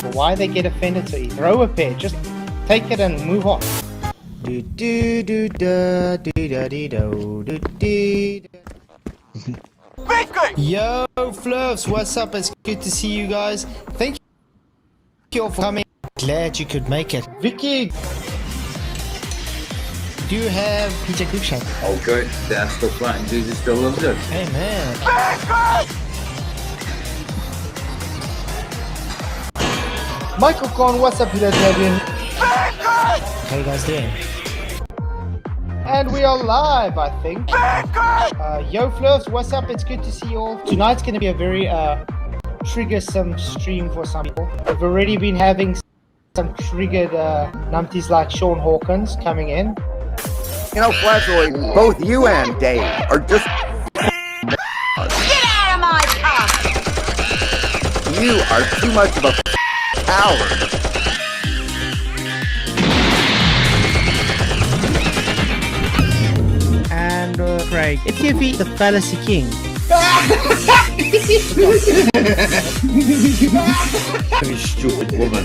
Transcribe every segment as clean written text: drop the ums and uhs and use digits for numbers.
people. Why they get offended so easy? Throw a pair. Just take it and move on. Yo, Fluffs, what's up? It's good to see you guys. Thank you all for coming. Glad you could make it. Vicky, do you have PJ Group? Oh, good. They're still flying. Jesus still loves it. Hey, man. Michael Corn, what's up, Peter Debian? How you guys doing? And we are live, I think. Yo, Fluffs, what's up? It's good to see you all. Tonight's going to be a very triggersome stream for some people. We've already been having some triggered numpties like Sean Hawkins coming in. You know, Flazoid, both you and Dave are just... Get out of my house! You are too much of a coward. And Craig, if you beat the fallacy king. You stupid woman.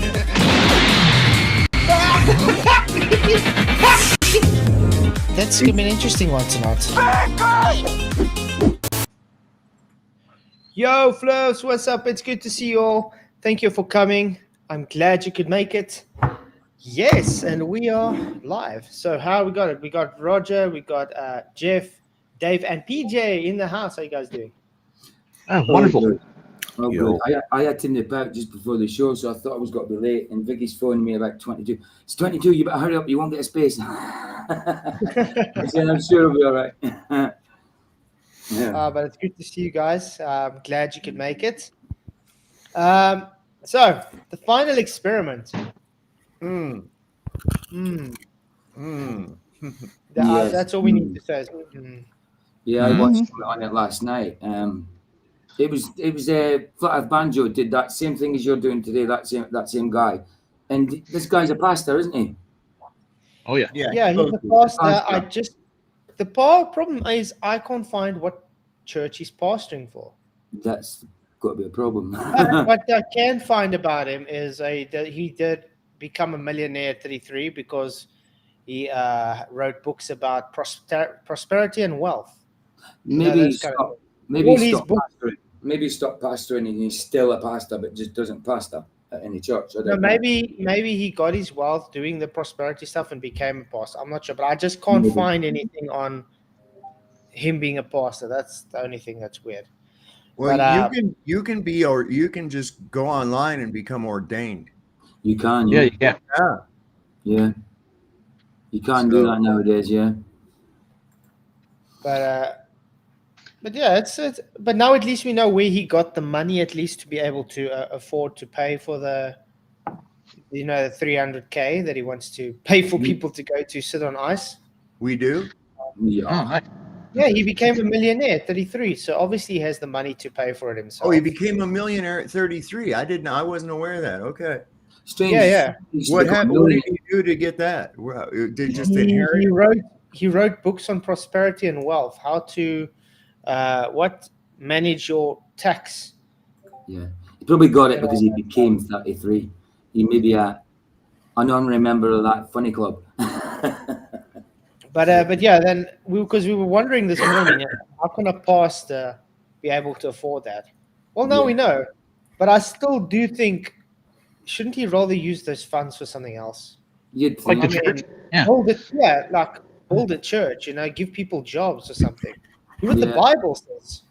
That's gonna be an interesting one tonight. Yo, Fluffs, what's up? It's good to see you all. Thank you for coming. I'm glad you could make it. Yes, and we are live. So how we got it? We got Roger, we got Jeff, Dave, and PJ in the house. How you guys doing? Oh, wonderful. Oh, good. I had to nip out just before the show, so I thought I was going to be late. And Vicky's phoning me about 22. It's 22. You better hurry up. You won't get a space. I said, I'm sure it'll be all right. Yeah. But it's good to see you guys. I'm glad you could make it. So the final experiment. That's all we need to say. Yeah, I watched on it last night. It was Flat Earth Banjo did that same thing as you're doing today. That same guy, and this guy's a pastor, isn't he? Oh yeah. Yeah, he's a pastor. The problem is I can't find what church he's pastoring for. That's got to be a problem. What I can find about him is he did become a millionaire at 33 because he wrote books about prosperity and wealth. Maybe he stopped pastoring and he's still a pastor, but just doesn't pastor at any church. Maybe he got his wealth doing the prosperity stuff and became a pastor. I'm not sure, but I just can't find anything on him being a pastor. That's the only thing that's weird. Well, but, you can be, or you can just go online and become ordained. You can, Yeah, you can. yeah. You can't do that nowadays, yeah. But yeah, but now at least we know where he got the money, at least to be able to afford to pay for the 300K that he wants to pay for people to go to sit on ice. We do? Yeah. Oh, nice. Yeah, he became a millionaire at 33, so obviously he has the money to pay for it himself. Oh, he became a millionaire at 33. I wasn't aware of that. Okay. Strange. Yeah. What happened? What did he do to get that? Did he just inherit? He wrote books on prosperity and wealth, how to manage your tax. Yeah, he probably got it because he became 33. He may be an honorary member of that funny club. But yeah, then because we were wondering this morning, how can a pastor be able to afford that? Well, now we know, but I still do think, shouldn't he rather use those funds for something else? You'd Like think. the church. Yeah. Build a church, give people jobs or something. Do what the Bible says.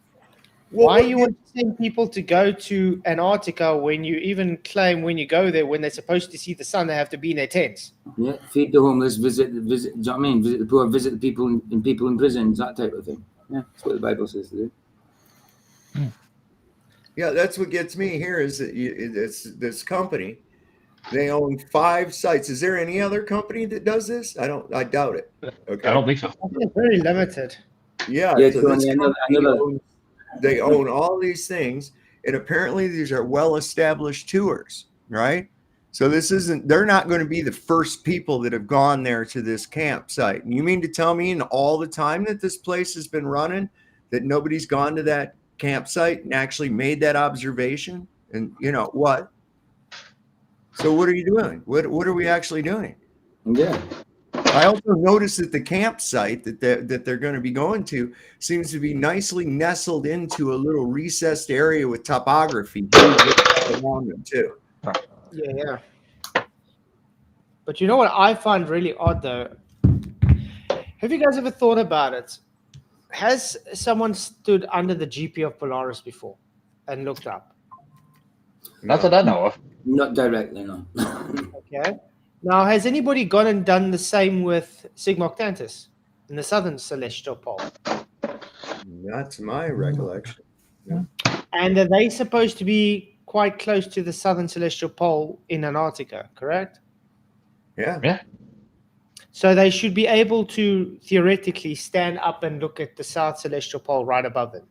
Why you want to send people to go to Antarctica when you even claim when you go there, when they're supposed to see the sun, they have to be in their tents? Yeah, feed the homeless, visit. Do you know what I mean? Visit the poor, visit the people in prisons, that type of thing. Yeah, that's what the Bible says to do. Yeah, that's what gets me here is that it's this company. They own 5 sites. Is there any other company that does this? I doubt it. Okay. I don't think so. I think it's very limited. Yeah, Yeah, so Tony, this another- company they own all these things, and apparently these are well-established tours, right? So they're not going to be the first people that have gone there to this campsite. And you mean to tell me in all the time that this place has been running that nobody's gone to that campsite and actually made that observation? And you know what? So what are you doing? What are we actually doing? Yeah. I also noticed that the campsite that they're going to be going to seems to be nicely nestled into a little recessed area with topography around them too. Yeah. But you know what I find really odd though? Have you guys ever thought about it? Has someone stood under the GP of Polaris before and looked up? Not that I know of. Not directly, no. Okay. Now, has anybody gone and done the same with Sigma Octantis in the southern celestial pole? That's my recollection. And are they supposed to be quite close to the southern celestial pole in Antarctica, correct? Yeah. Yeah. So they should be able to theoretically stand up and look at the south celestial pole right above them.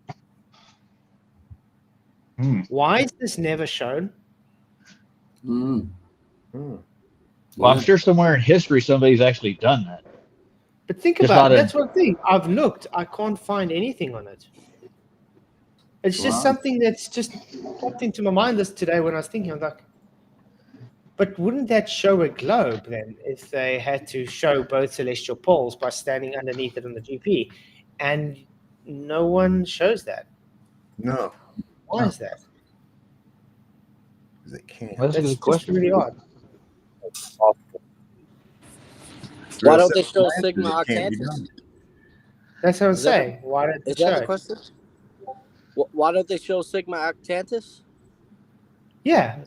Why is this never shown? Mm. Hmm. Well, I'm sure somewhere in history somebody's actually done that. But think Just about not it. in- That's one thing. I've looked. I can't find anything on it. It's just Wow. something that's just popped into my mind this today when I was thinking. I'm like, but wouldn't that show a globe then if they had to show both celestial poles by standing underneath it on the GP? And no one shows that. No, Why is that? they can't. That's a That's good just question. really odd. Why don't they show Answers Sigma that can't be Octantis? done. That's what I'm Is that- saying. Why don't they Is that show the it? question? Why don't they show Sigma Octantis? Yeah.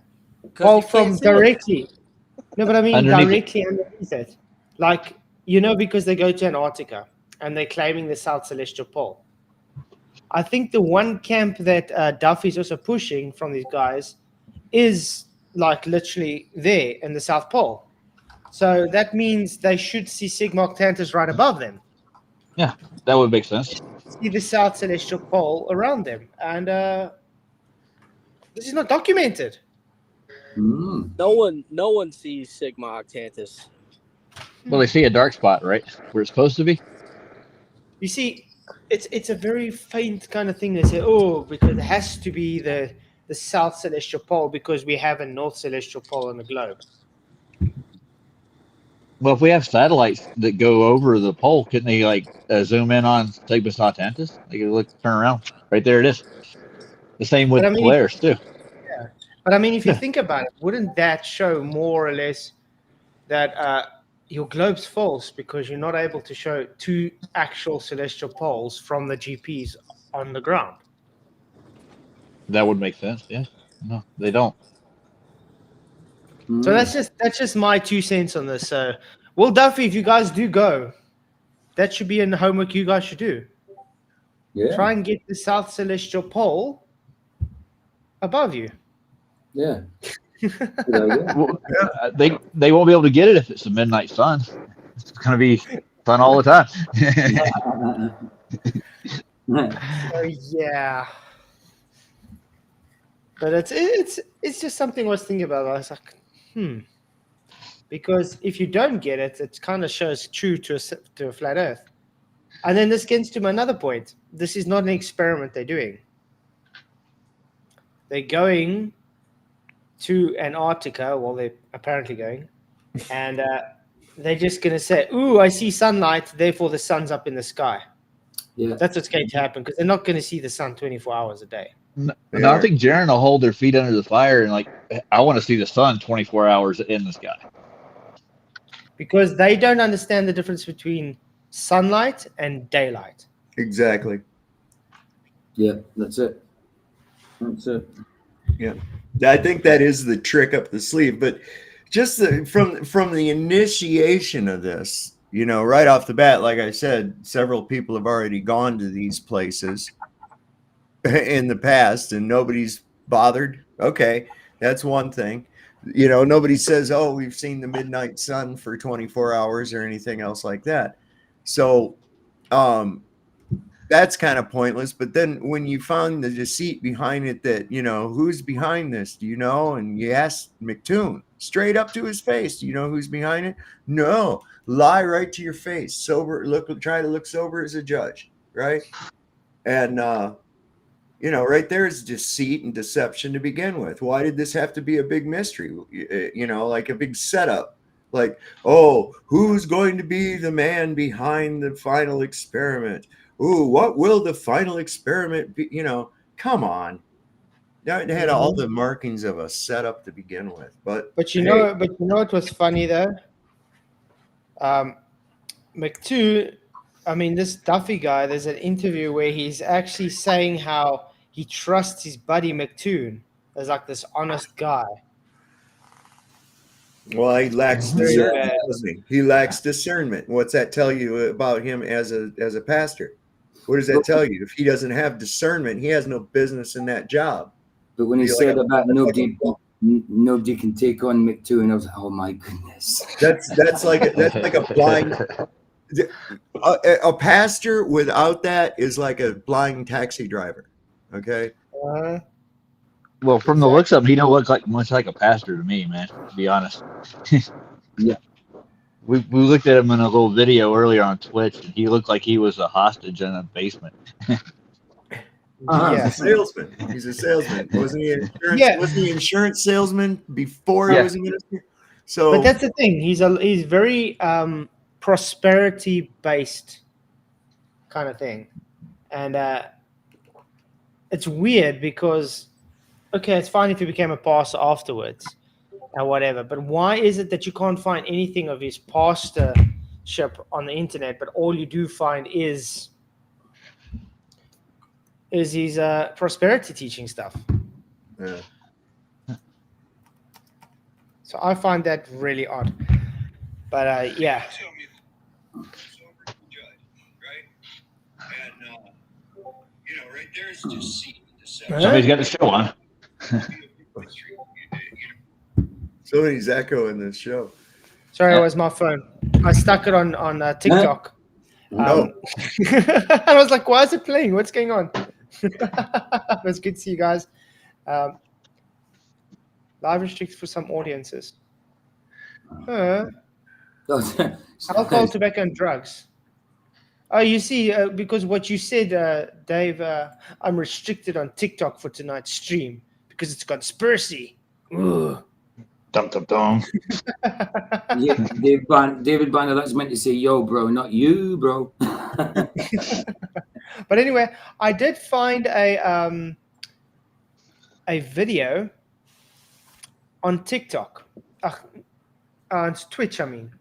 'Cause Well, you can't from see it. directly. No, but I mean Underneath it. directly underneath it. Like, because they go to Antarctica and they're claiming the South Celestial Pole. I think the one camp that Duffy's also pushing from these guys is like literally there in the South Pole. So that means they should see Sigma Octantis right above them. Yeah, that would make sense. See the South Celestial Pole around them. And this is not documented. Mm. No one sees Sigma Octantis. Well, they see a dark spot, right? Where it's supposed to be. You see, it's a very faint kind of thing. They say, oh, because it has to be the South Celestial Pole because we have a North Celestial Pole on the globe. Well, if we have satellites that go over the pole, couldn't they zoom in on Sigma Octantis? They could turn around. Right there it is. The same with But I mean, Polaris too. But I mean, if you Yeah. think about it, wouldn't that show more or less that your globe's false because you're not able to show two actual celestial poles from the GPs on the ground? That would make sense. Yeah. No, they don't. So that's just my 2 cents on this. So, Will Duffy, if you guys do go, that should be in the homework you guys should do. Yeah. Try and get the South Celestial Pole above you. Yeah. Good idea. Well, they won't be able to get it if it's a midnight sun. It's going to be sun all the time. Oh yeah. But it's just something I was thinking about. I was like, because if you don't get it, it kind of shows true to a flat Earth. And then this gets to my another point. This is not an experiment they're doing. They're going to Antarctica. Well, they're apparently going, and they're just going to say, "Ooh, I see sunlight. Therefore, the sun's up in the sky." Yeah. That's what's going to happen because they're not going to see the sun 24 hours a day. No, I think Jaren will hold their feet under the fire and I want to see the sun 24 hours in the sky. Because they don't understand the difference between sunlight and daylight. Exactly. Yeah, that's it. That's it. Yeah, I think that is the trick up the sleeve. But just from the initiation of this, right off the bat, like I said, several people have already gone to these places in the past and nobody's bothered. Okay, that's one thing. Nobody says, oh, we've seen the midnight sun for 24 hours or anything else like that. So that's kind of pointless. But then when you found the deceit behind it that, who's behind this? Do you know? And you ask McToon straight up to his face, do you know who's behind it? No. Lie right to your face. Sober, try to look sober as a judge, right? And You know, right there is deceit and deception to begin with. Why did this have to be a big mystery? You know, like a big setup. Like, oh, who's going to be the man behind the final experiment? Ooh, what will the final experiment be? You know, come on. It had all the markings of a setup to begin with. But you know, what was funny though? McToo, I mean, this Duffy guy, there's an interview where he's actually saying how he trusts his buddy McToon as like this honest guy. well, he lacks Very discernment, bad. doesn't he? He lacks discernment. What's that tell you about him as a pastor? What does that tell you? If he doesn't have discernment, he has no business in that job. But when he Be said like about nobody can take on McToo, and I was like, oh my goodness. That's like a blind. A pastor without that is like a blind taxi driver. Okay. Well, from the looks of him, he don't look like much like a pastor to me, man. To be honest. Yeah. We looked at him in a little video earlier on Twitch, and he looked like he was a hostage in a basement. He's a salesman. He's a salesman. Wasn't he was he insurance salesman before he was a minister? So, but that's the thing. He's very prosperity based kind of thing, and it's weird because okay, it's fine if he became a pastor afterwards or whatever, but why is it that you can't find anything of his pastorship on the internet, but all you do find is his prosperity teaching stuff? yeah. So I find that really odd. But yeah. Somebody's got the show on. Somebody's echoing this show. Sorry, it was my phone. I stuck it on TikTok. No. I was like, why is it playing? What's going on? It was good to see you guys. Live restricted for some audiences. Alcohol, tobacco, and drugs. Oh, you see, because what you said, Dave, I'm restricted on TikTok for tonight's stream because it's conspiracy. Ugh. Dum dum dum. Yeah, David Banner, that's meant to say yo, bro, not you, bro. But anyway, I did find a video on TikTok. On Twitch, I mean.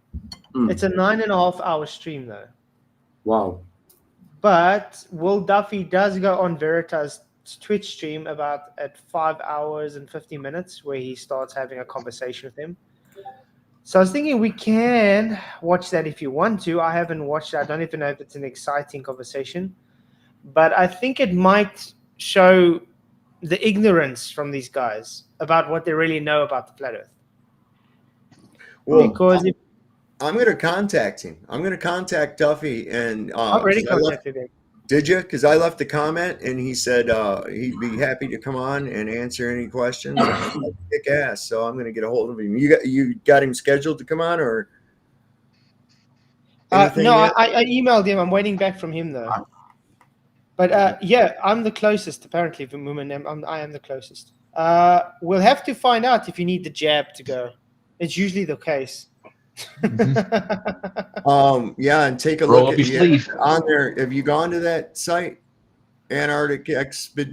It's a 9.5 hour stream though. Wow. But Will Duffy does go on Veritas Twitch stream about at 5 hours and 50 minutes where he starts having a conversation with him. So I was thinking we can watch that if you want to. I haven't watched it. I don't even know if it's an exciting conversation. But I think it might show the ignorance from these guys about what they really know about the flat Earth. Well, because I'm going to contact him. I'm going to contact Duffy and I've already contacted him. Did you? Because I left a comment and he said he'd be happy to come on and answer any questions. Kick ass. So I'm going to get a hold of him. You got him scheduled to come on or? No, I emailed him. I'm waiting back from him though. But yeah, I'm the closest apparently from women. I am the closest. We'll have to find out if you need the jab to go. It's usually the case. Yeah, and take a Roll look up your sleeve. on there. Have you gone to that site, Antarctic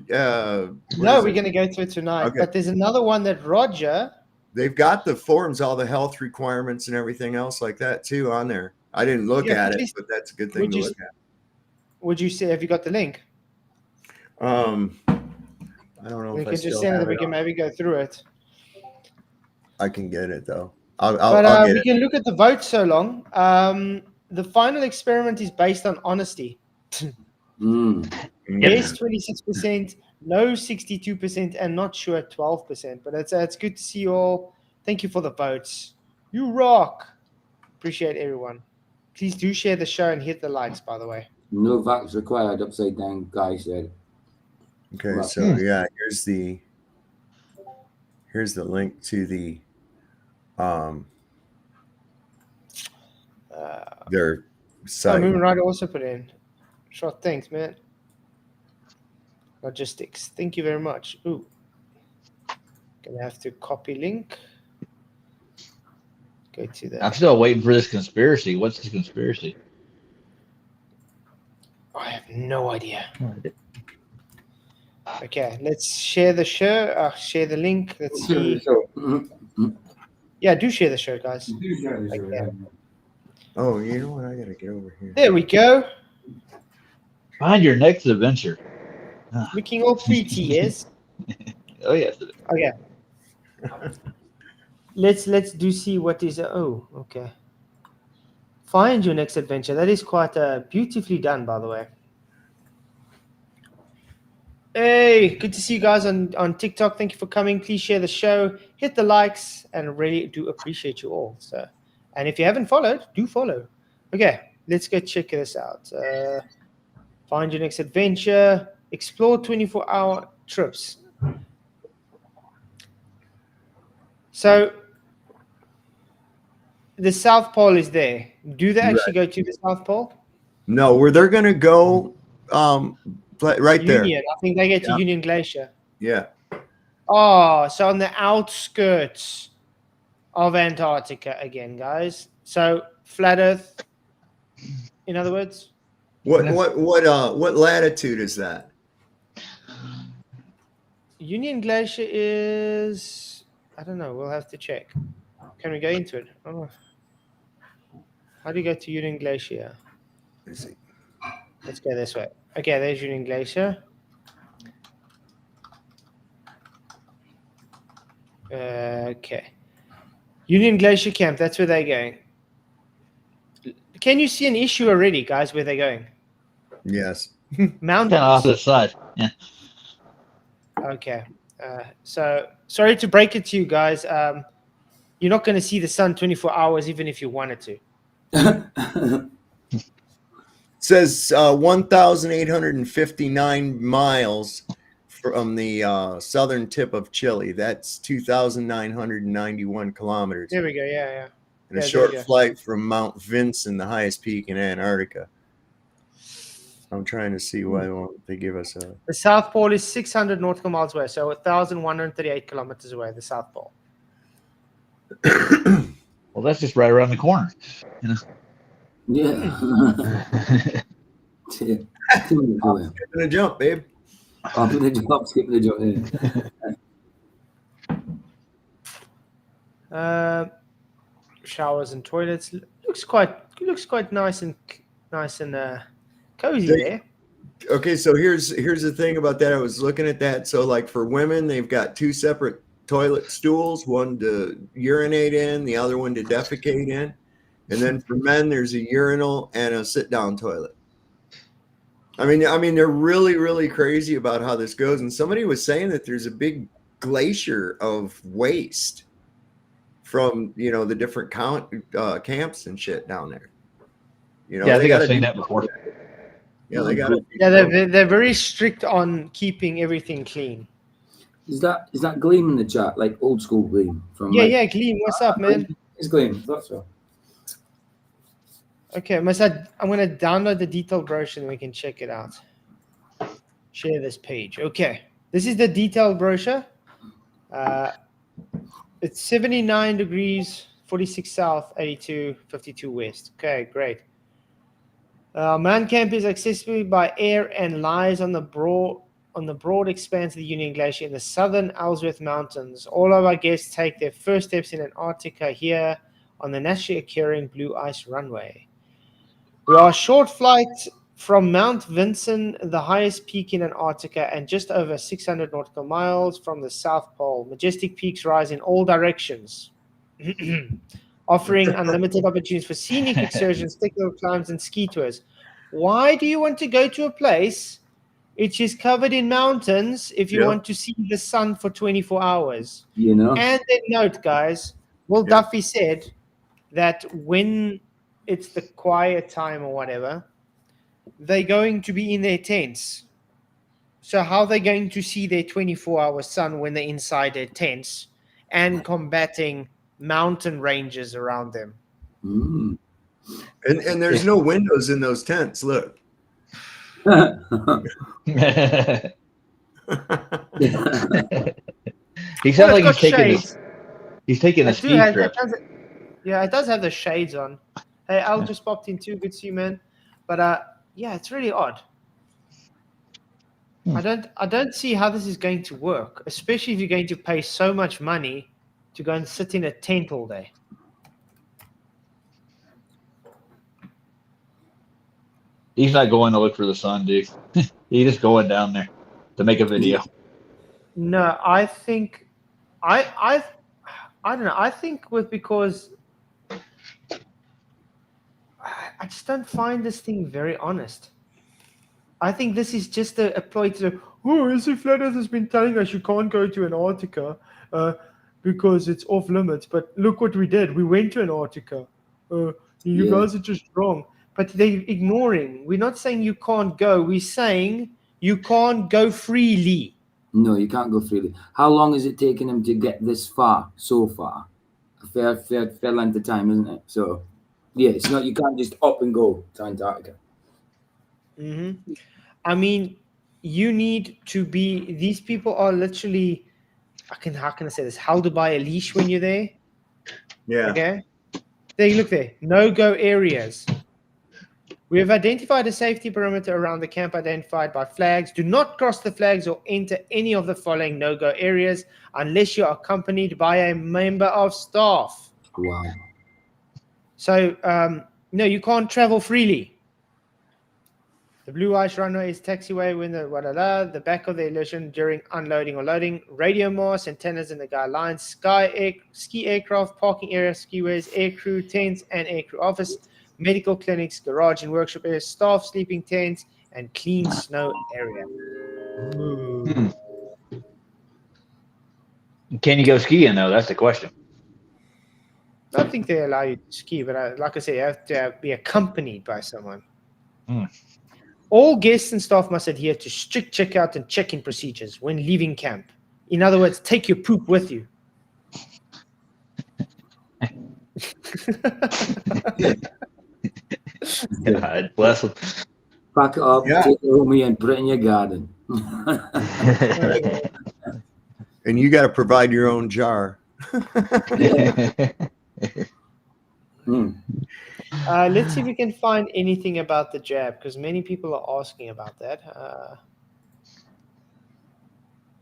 No, we're going to go to it tonight. Okay. But there's another one that Roger. They've got the forms, all the health requirements and everything else like that too on there. I didn't look at it, but that's a good thing to look at. Would you say? Have you got the link? I don't know. We if I can still just send it. have We can maybe go through it. I can get it though. We can look at the vote so long. The final experiment is based on honesty. Yes, 26%, no, 62%, and not sure, 12%. But it's good to see you all. Thank you for the votes. You rock. Appreciate everyone. Please do share the show and hit the likes, by the way. No vax required, upside down guy said. Okay, so yeah, here's the link to the their site. Moon Rider also put in. Sure, thanks, man. logistics. Thank you very much. Ooh. Gonna have to copy link. Go to I'm the. still waiting for this conspiracy. What's the conspiracy? I have no idea. Okay, let's share the show. Share the link. Let's see. Yeah, do share the show, guys. Okay. Oh, you know what? I gotta get over here. There we go. Find your next adventure. Looking all pretty, yes. Oh yes. Okay. Let's do see what is. Oh, okay. Find your next adventure. That is quite beautifully done, by the way. Hey, good to see you guys on TikTok. Thank you for coming. Please share the show, hit the likes, and really do appreciate you all. So, and if you haven't followed, do follow. Okay, let's go check this out. Find your next adventure. Explore 24-hour trips. So, the South Pole is there. Do they actually go to the South Pole? No, where they're gonna go, right there. Union. I think they get to Union Glacier. Yeah. Oh, so on the outskirts of Antarctica again, guys. So flat Earth, in other words. What latitude is that? Union Glacier is, I don't know. We'll have to check. Can we go into it? Oh. How do you go to Union Glacier? Let's go this way. Okay, there's Union Glacier. Okay. Union Glacier Camp, that's where they're going. Can you see an issue already, guys, where they're going? Yes. Mountains. Kind of off to the side. Yeah. Okay. So, sorry to break it to you guys. You're not going to see the sun 24 hours, even if you wanted to. It says 1,859 miles from the southern tip of Chile. That's 2,991 kilometers. There we go. Yeah. And a short flight from Mount Vinson, the highest peak in Antarctica. I'm trying to see why won't they give us a. The South Pole is 600 nautical miles away, so 1,138 kilometers away, the South Pole. Well, that's just right around the corner. You know? Yeah. Skipping a jump, babe. I'm going to jump, skipping the jump. Showers and toilets looks quite nice and cozy there. Okay, so here's the thing about that. I was looking at that. So like for women, they've got two separate toilet stools, one to urinate in, the other one to defecate in. And then for men, there's a urinal and a sit-down toilet. I mean, they're really, really crazy about how this goes. And somebody was saying that there's a big glacier of waste from, the different camps and shit down there. Yeah, I think I've seen that before. Yeah, they got it. Yeah, they're very strict on keeping everything clean. Is that Gleam in the chat, like old school Gleam? Yeah, Gleam. What's up, man? It's Gleam. That's right. Okay, I'm going to download the detailed brochure and we can check it out. Share this page. Okay, this is the detailed brochure. It's 79 degrees, 46 south, 82, 52 west. Okay, great. Man Camp is accessible by air and lies on the broad expanse of the Union Glacier in the southern Ellsworth Mountains. All of our guests take their first steps in Antarctica here on the naturally occurring blue ice runway. We are a short flight from Mount Vinson, the highest peak in Antarctica, and just over 600 nautical miles from the South Pole. Majestic peaks rise in all directions, offering unlimited opportunities for scenic excursions, technical climbs, and ski tours. Why do you want to go to a place which is covered in mountains if you want to see the sun for 24 hours? And then note, guys, Will Duffy said that when it's the quiet time or whatever, they're going to be in their tents. So how are they going to see their 24-hour sun when they're inside their tents and combating mountain ranges around them? Mm. And there's no windows in those tents. Look. He sounds like it's he's got taking shades. he's taking a It do ski have- trip. Yeah, it does have the shades on. Hey, Al just popped in too. Good to see you, man. But yeah, it's really odd. I don't see how this is going to work, especially if you're going to pay so much money to go and sit in a tent all day. He's not going to look for the sun, dude. He's just going down there to make a video. No, I think I don't know. I think because I just don't find this thing very honest. I think this is just a ploy to, the Flat Earth has been telling us you can't go to Antarctica because it's off limits. But look what we did. We went to Antarctica. You guys are just wrong. But they're ignoring. We're not saying you can't go. We're saying you can't go freely. No, you can't go freely. How long has it taken him to get this far, so far? A fair length of time, isn't it? So, yeah, it's not, you can't just up and go to Antarctica. Mm-hmm. I mean, you need to be, these people are literally, how can I say this, held by a leash when you're there. Yeah. Okay. There, look there, no-go areas. We have identified a safety perimeter around the camp identified by flags. Do not cross the flags or enter any of the following no-go areas unless you are accompanied by a member of staff. Wow. So, no, you can't travel freely. The blue ice runway is taxiway when the back of the illusion during unloading or loading. Radio masts, antennas in the guidelines. Ski aircraft, parking areas, skiways, aircrew tents, and aircrew office. Medical clinics, garage and workshop areas, staff sleeping tents, and clean snow area. Can you go skiing though? That's the question. I don't think they allow you to ski, but like I say, you have to be accompanied by someone. All guests and staff must adhere to strict checkout and check-in procedures when leaving camp. In other words, take your poop with you. God bless him. Pack it up, take it home and put it in your garden. And you got to provide your own jar. Let's see if we can find anything about the jab, because many people are asking about that.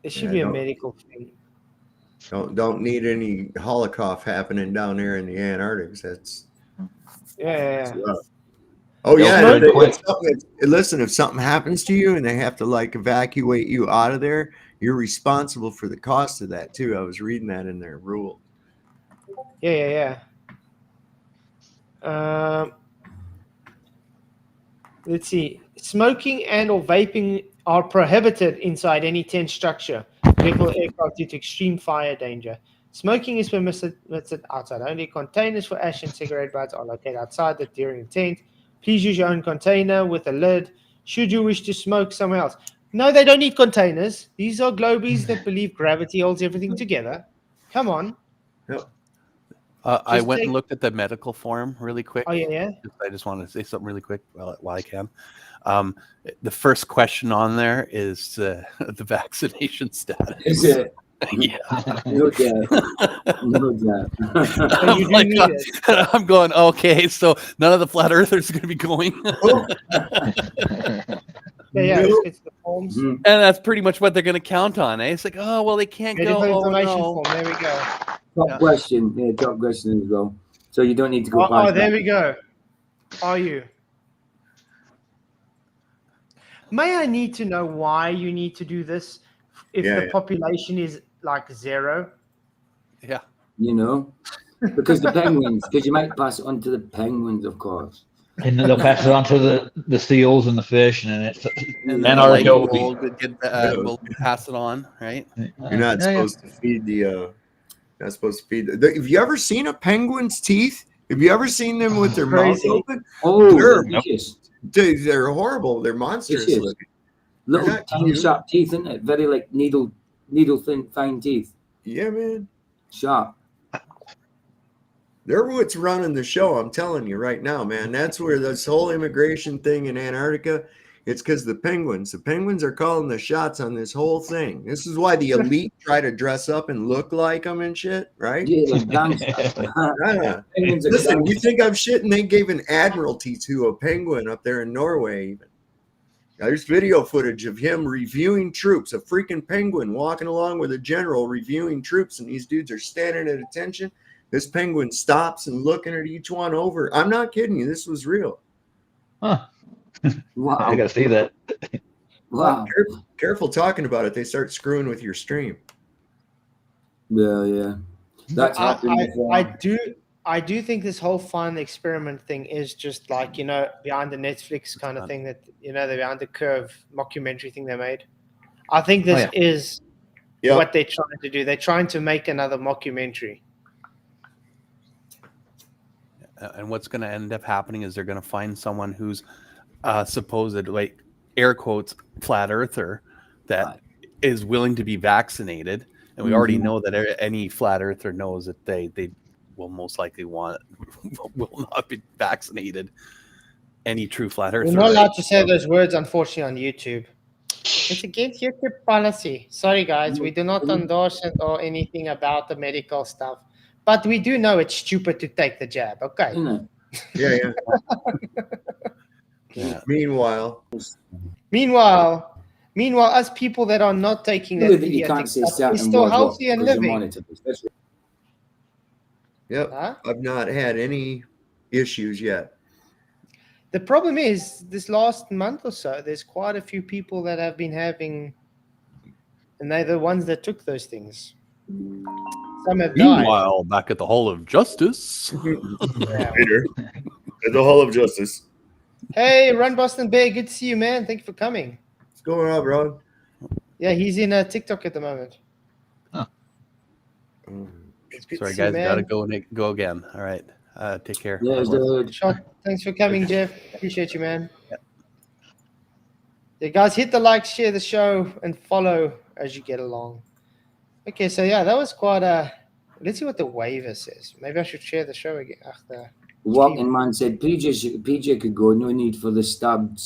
There should be a medical thing. Don't need any Holocaust happening down there in the Antarctic. That's Oh yeah. Listen, if something happens to you and they have to like evacuate you out of there, you're responsible for the cost of that too. I was reading that in their rule. Yeah. Let's see. Smoking and or vaping are prohibited inside any tent structure, vehicle, aircraft due to extreme fire danger. Smoking is permitted outside. Only containers for ash and cigarette butts are located outside the during tent. Please use your own container with a lid should you wish to smoke somewhere else. No, they don't need containers. These are globies that believe gravity holds everything together. Come on. Yep. I went and looked at the medical form really quick. Oh, yeah. I just want to say something really quick while I can. The first question on there is the vaccination status. Is it? Yeah. No doubt. I'm going, okay, so none of the flat earthers are going to be going. It's the forms. And that's pretty much what they're going to count on. Eh? It's like, oh, well, they can't Medical go. information Oh, no. form. There we go. Top question. Yeah, top question as well. So you don't need to go past there that. we go. Are you? May I need to know why you need to do this if the population is like 0? Yeah. You know? Because the penguins, because you might pass it on to the penguins, of course. And then they'll pass it on to the seals and the fish, and then it's And Antarctica we'll pass it on, right? You're not supposed to feed have you ever seen a penguin's teeth? Have you ever seen them with their mouth open? Oh, they're horrible. They're monsters. Little tiny sharp teeth, isn't it? Very like needle thin, fine teeth. Yeah, man. Sharp. They're what's running the show. I'm telling you right now, man. That's where this whole immigration thing in Antarctica It's because the penguins are calling the shots on this whole thing. This is why the elite try to dress up and look like them and shit, right? Yeah, like gangster. Penguins are Listen, you gangster. think I'm shitting? They gave an admiralty to a penguin up there in Norway, even. Now, there's video footage of him reviewing troops, a freaking penguin walking along with a general reviewing troops, and these dudes are standing at attention. This penguin stops and looking at each one over. I'm not kidding you. This was real. Huh. Wow. I gotta see that. Wow. Careful talking about it. They start screwing with your stream. Yeah. That's happened before. I do think this whole fun experiment thing is just like, behind the Netflix kind of thing that, the behind the curve mockumentary thing they made. I think this is what they're trying to do. They're trying to make another mockumentary. And what's going to end up happening is they're going to find someone who's supposed, like, air quotes, flat earther that is willing to be vaccinated. And we already know that any flat earther knows that they will most likely will not be vaccinated. Any true flat earther. We're not allowed to say those words, unfortunately, on YouTube. It's against YouTube policy. Sorry, guys. We do not endorse it or anything about the medical stuff. But we do know it's stupid to take the jab. Okay. Yeah. Meanwhile, us people that are not taking that pediatric stuff is still healthy and living. Yep. Huh? I've not had any issues yet. The problem is this last month or so, there's quite a few people that have been having, and they're the ones that took those things. Some have died. Meanwhile, back at the Hall of Justice. Peter, at the Hall of Justice. Hey, Run Boston Bear, good to see you, man. Thank you for coming. What's going on, bro? Yeah, he's in TikTok at the moment. Huh. Sorry, guys, gotta go again. All right, take care. Yeah, thanks for coming, Jeff. Appreciate you, man. Yeah, guys, hit the like, share the show, and follow as you get along. Okay, so yeah, that was quite a. Let's see what the waiver says. Maybe I should share the show again. Walking Man said PJ could go. No need for the stab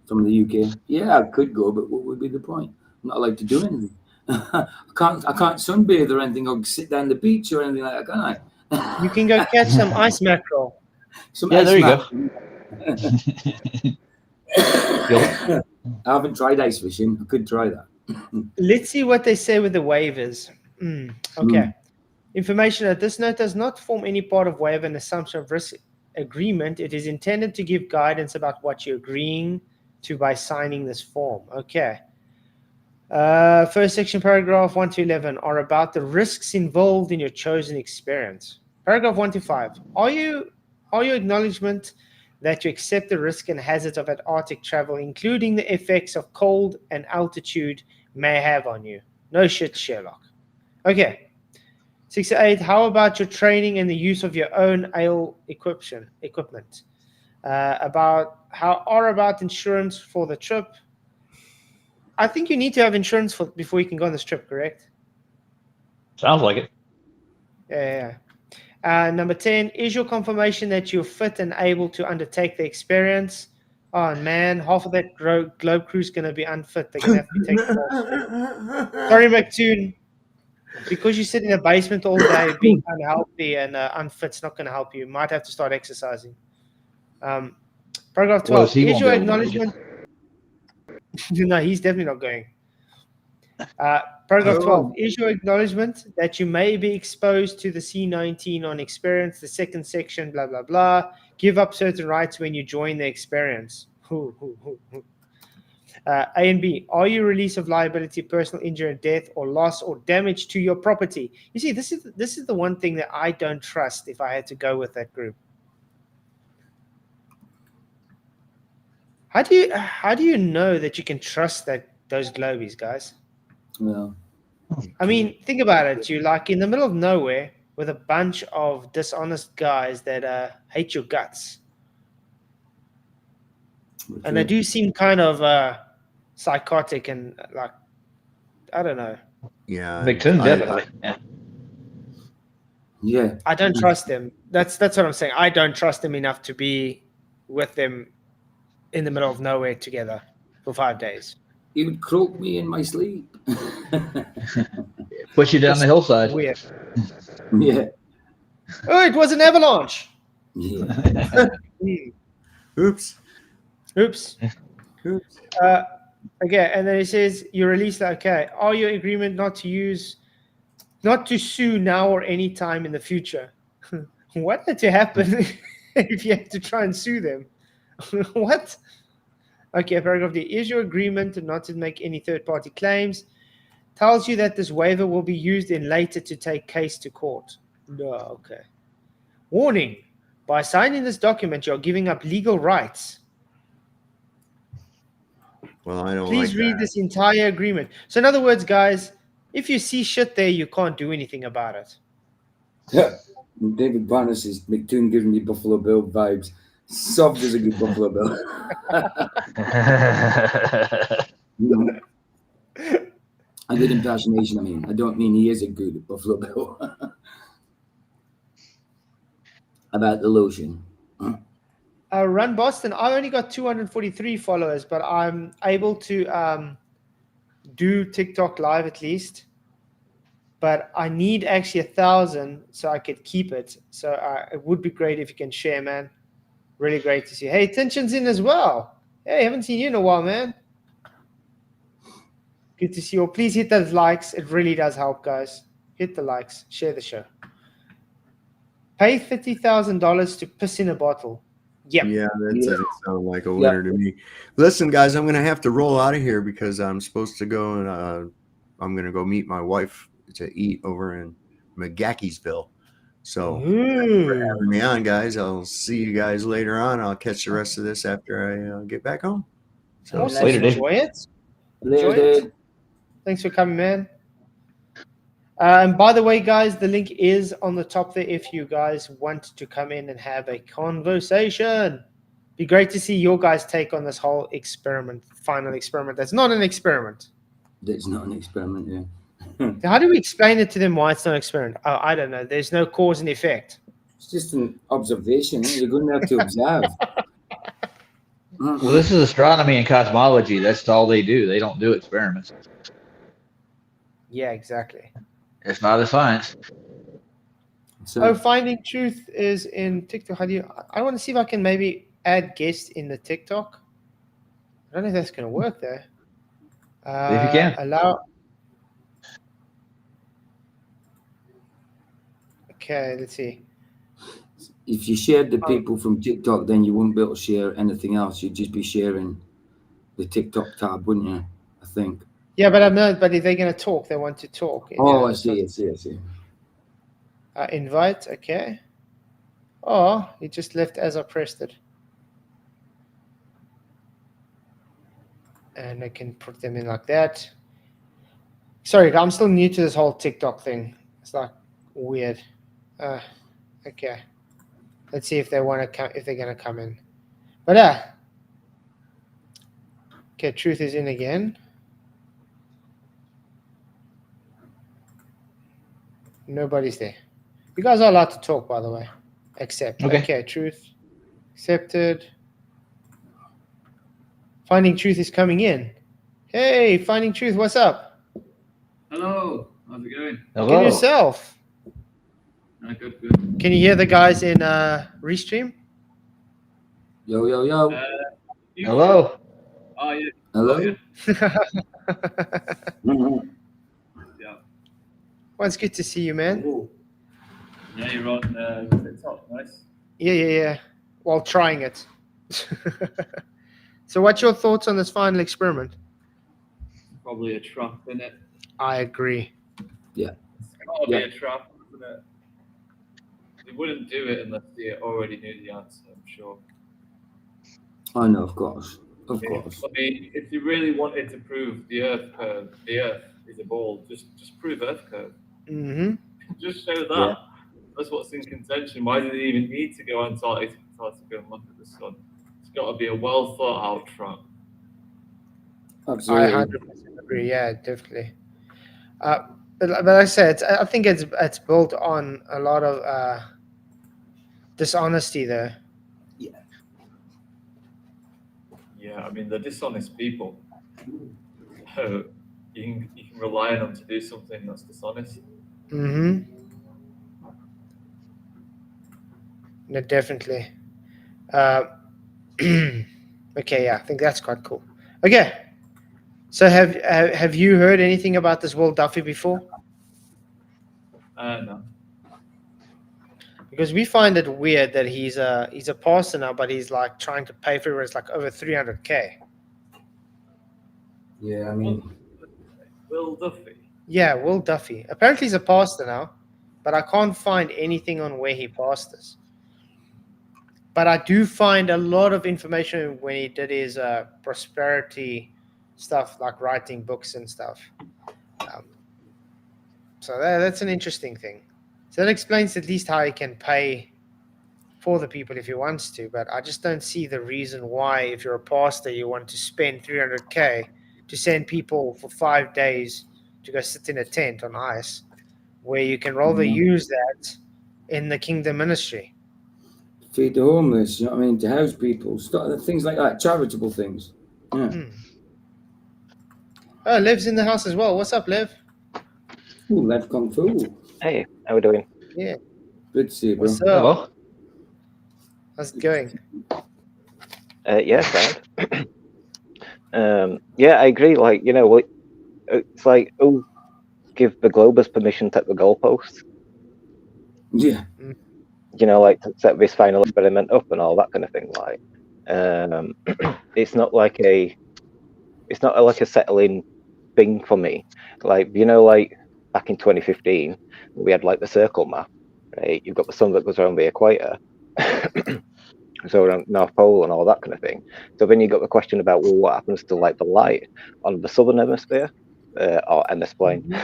from the UK. Yeah, I could go, but what would be the point? I'm not allowed to do anything. I can't sunbathe or anything, or sit down the beach or anything like that, can I? You can go catch some ice mackerel. There you go. I haven't tried ice fishing. I could try that. Let's see what they say with the waivers. Okay. Information that this note does not form any part of waiver and assumption of risk agreement. It is intended to give guidance about what you're agreeing to by signing this form. Okay. First section, paragraph 1 to 11 are about the risks involved in your chosen experience. Paragraph 1 to 5. Are your acknowledgement that you accept the risk and hazards of Antarctic travel, including the effects of cold and altitude may have on you? No shit, Sherlock. Okay. 6 to 8. How about your training and the use of your own AIL equipment? About insurance for the trip. I think you need to have insurance before you can go on this trip, correct? Sounds like it. Yeah. Number 10, is your confirmation that you're fit and able to undertake the experience? Oh, man, half of that globe crew is going to be unfit. They're going to have to take it off. Sorry, McToon. Because you sit in a basement all day, being unhealthy and unfit's not going to help you. You might have to start exercising. Paragraph 12, is your acknowledgement... No, he's definitely not going. Paragraph 12. Is your acknowledgement that you may be exposed to the C-19 on experience, the second section, blah, blah, blah. Give up certain rights when you join the experience. A and B. Are you release of liability, personal injury, death, or loss or damage to your property? You see, this is the one thing that I don't trust if I had to go with that group. How do you know that you can trust those globies, guys? Yeah. I mean, think about it. You're like in the middle of nowhere with a bunch of dishonest guys that hate your guts. And they do seem kind of psychotic and like, I don't know. Yeah. Definitely. Yeah. I don't trust them. That's what I'm saying. I don't trust them enough to be with them in the middle of nowhere together for 5 days. He would croak me in my sleep. Push you down the hillside. Weird. Yeah. Oh, it was an avalanche. Yeah. Oops. Oops. Oops. Okay, and then it says you release that. Okay, are your agreement not to sue now or any time in the future? What had to happen if you had to try and sue them? What? Okay, paragraph D. Is your agreement not to make any third-party claims? Tells you that this waiver will be used in later to take case to court. No, okay. Warning. By signing this document, you're giving up legal rights. Well, I don't Please like read that. this entire agreement. So in other words, guys, if you see shit there, you can't do anything about it. David Barnes is McToon giving me Buffalo Bill vibes. Soft as a good Buffalo Bill. No. A good impersonation, I mean. I don't mean he is a good Buffalo Bill. About the lotion. Run Boston, I only got 243 followers, but I'm able to do TikTok live at least. But I need actually 1,000 so I could keep it. So it would be great if you can share, man. Really great to see. Hey, Tension's in as well. Hey, haven't seen you in a while, man. Good to see you all. Please hit those likes. It really does help, guys. Hit the likes. Share the show. Pay $30,000 to piss in a bottle. Yep. Yeah, that doesn't sound like a winner to me. Listen, guys, I'm going to have to roll out of here because I'm supposed to go and I'm going to go meet my wife to eat over in McGackiesville. So thanks for having me on, guys. I'll see you guys later on. I'll catch the rest of this after I get back home. So Awesome. Later, dude. Enjoy it. Later, Enjoy it. dude. Thanks for coming, man. And by the way, guys, the link is on the top there if you guys want to come in and have a conversation. Be great to see your guys' take on this whole experiment, final experiment. That's not an experiment. That's not an experiment, yeah. How do we explain it to them why it's not an experiment? Oh, I don't know. There's no cause and effect. It's just an observation. You're going to have to observe. Well, this is astronomy and cosmology. That's all they do. They don't do experiments. Yeah, exactly. It's not a science. So, Finding truth is in TikTok. How do you? I want to see if I can maybe add guests in the TikTok. I don't know if that's going to work there. If you can. Allow. Okay, let's see. if you shared the people from TikTok, then you wouldn't be able to share anything else. You'd just be sharing the TikTok tab, wouldn't you? I think. Yeah, but I know. But if they're going to talk, they want to talk. Oh, I see. Invite. Okay. Oh, it just left as I pressed it. And I can put them in like that. Sorry, I'm still new to this whole TikTok thing. It's like weird. Okay. Let's see if they want to come. If they're going to come in. But okay, truth is in again. Nobody's there. You guys are allowed to talk, by the way. Accept. Okay, truth. Accepted. Finding Truth is coming in. Hey, Finding Truth, what's up? Hello, how's it going? Hello. Give yourself. Good. Can you hear the guys in Restream? Yo. Hello. Oh, yeah. Hello. Oh, yeah. Mhm. Yeah. Well, it's good to see you, man. Yeah, you're on TikTok. Nice. Yeah. While trying it. So what's your thoughts on this final experiment? Probably a trap, isn't it? I agree. Yeah. It's got to be a trap, isn't it? They wouldn't do it unless they already knew the answer, I'm sure. I know, of course. I mean, if you really wanted to prove the Earth curve, the Earth is a ball, just prove Earth curve. Mm-hmm. Just show that. Yeah. That's what's in contention. Why do they even need to go Antarctica and look at the sun? It's got to be a well thought out trap. Absolutely. I 100% agree. Yeah, definitely. But like I said, I think it's built on a lot of dishonesty there. Yeah. Yeah, I mean, they're dishonest people. So you can rely on them to do something that's dishonest. Mm-hmm. No, definitely. Okay, yeah, I think that's quite cool. Okay, so have you heard anything about this Will Duffy before? No. Because we find it weird that he's a pastor now, but he's like trying to pay for it. It's like over 300K. Yeah, I mean, Will Duffy. Yeah, Will Duffy. Apparently he's a pastor now, but I can't find anything on where he pastors. But I do find a lot of information when he did his prosperity stuff, like writing books and stuff. So that's an interesting thing. So that explains at least how he can pay for the people if he wants to. But I just don't see the reason why, if you're a pastor, you want to spend 300K to send people for 5 days to go sit in a tent on ice, where you can rather use that in the kingdom ministry. feed the homeless, you know what I mean? To house people, things like that, charitable things. Yeah. Oh, Liv's in the house as well. What's up, Liv? Ooh, Lev Kung Fu. Hey, how we doing? Yeah. Good to see you, bro. What's up? Hello. How's it going? Yeah, sound. Yeah, I agree. Like, you know, it's like, oh, give the Globers permission to take the goalposts. Yeah. You know, like to set this final experiment up and all that kind of thing. Like, it's not like a settling thing for me. Like, you know, like back in 2015, we had like the circle map. Right, you've got the sun that goes around the equator. So around North Pole and all that kind of thing. So then you got the question about, well, what happens to like the light on the southern hemisphere or MS plane?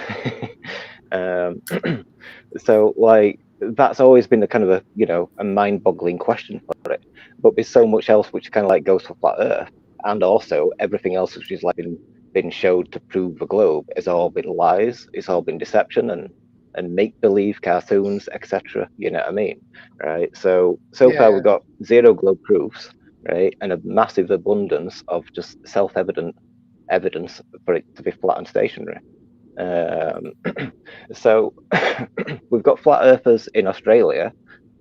So like that's always been a kind of a, you know, a mind-boggling question for it. But there's so much else which kind of like goes for flat Earth, and also everything else which is like been showed to prove the globe has all been lies. It's all been deception and make-believe cartoons, etc. You know what I mean, right? So far we've got 0 globe proofs, right, and a massive abundance of just self-evident evidence for it to be flat and stationary. So we've got flat earthers in Australia,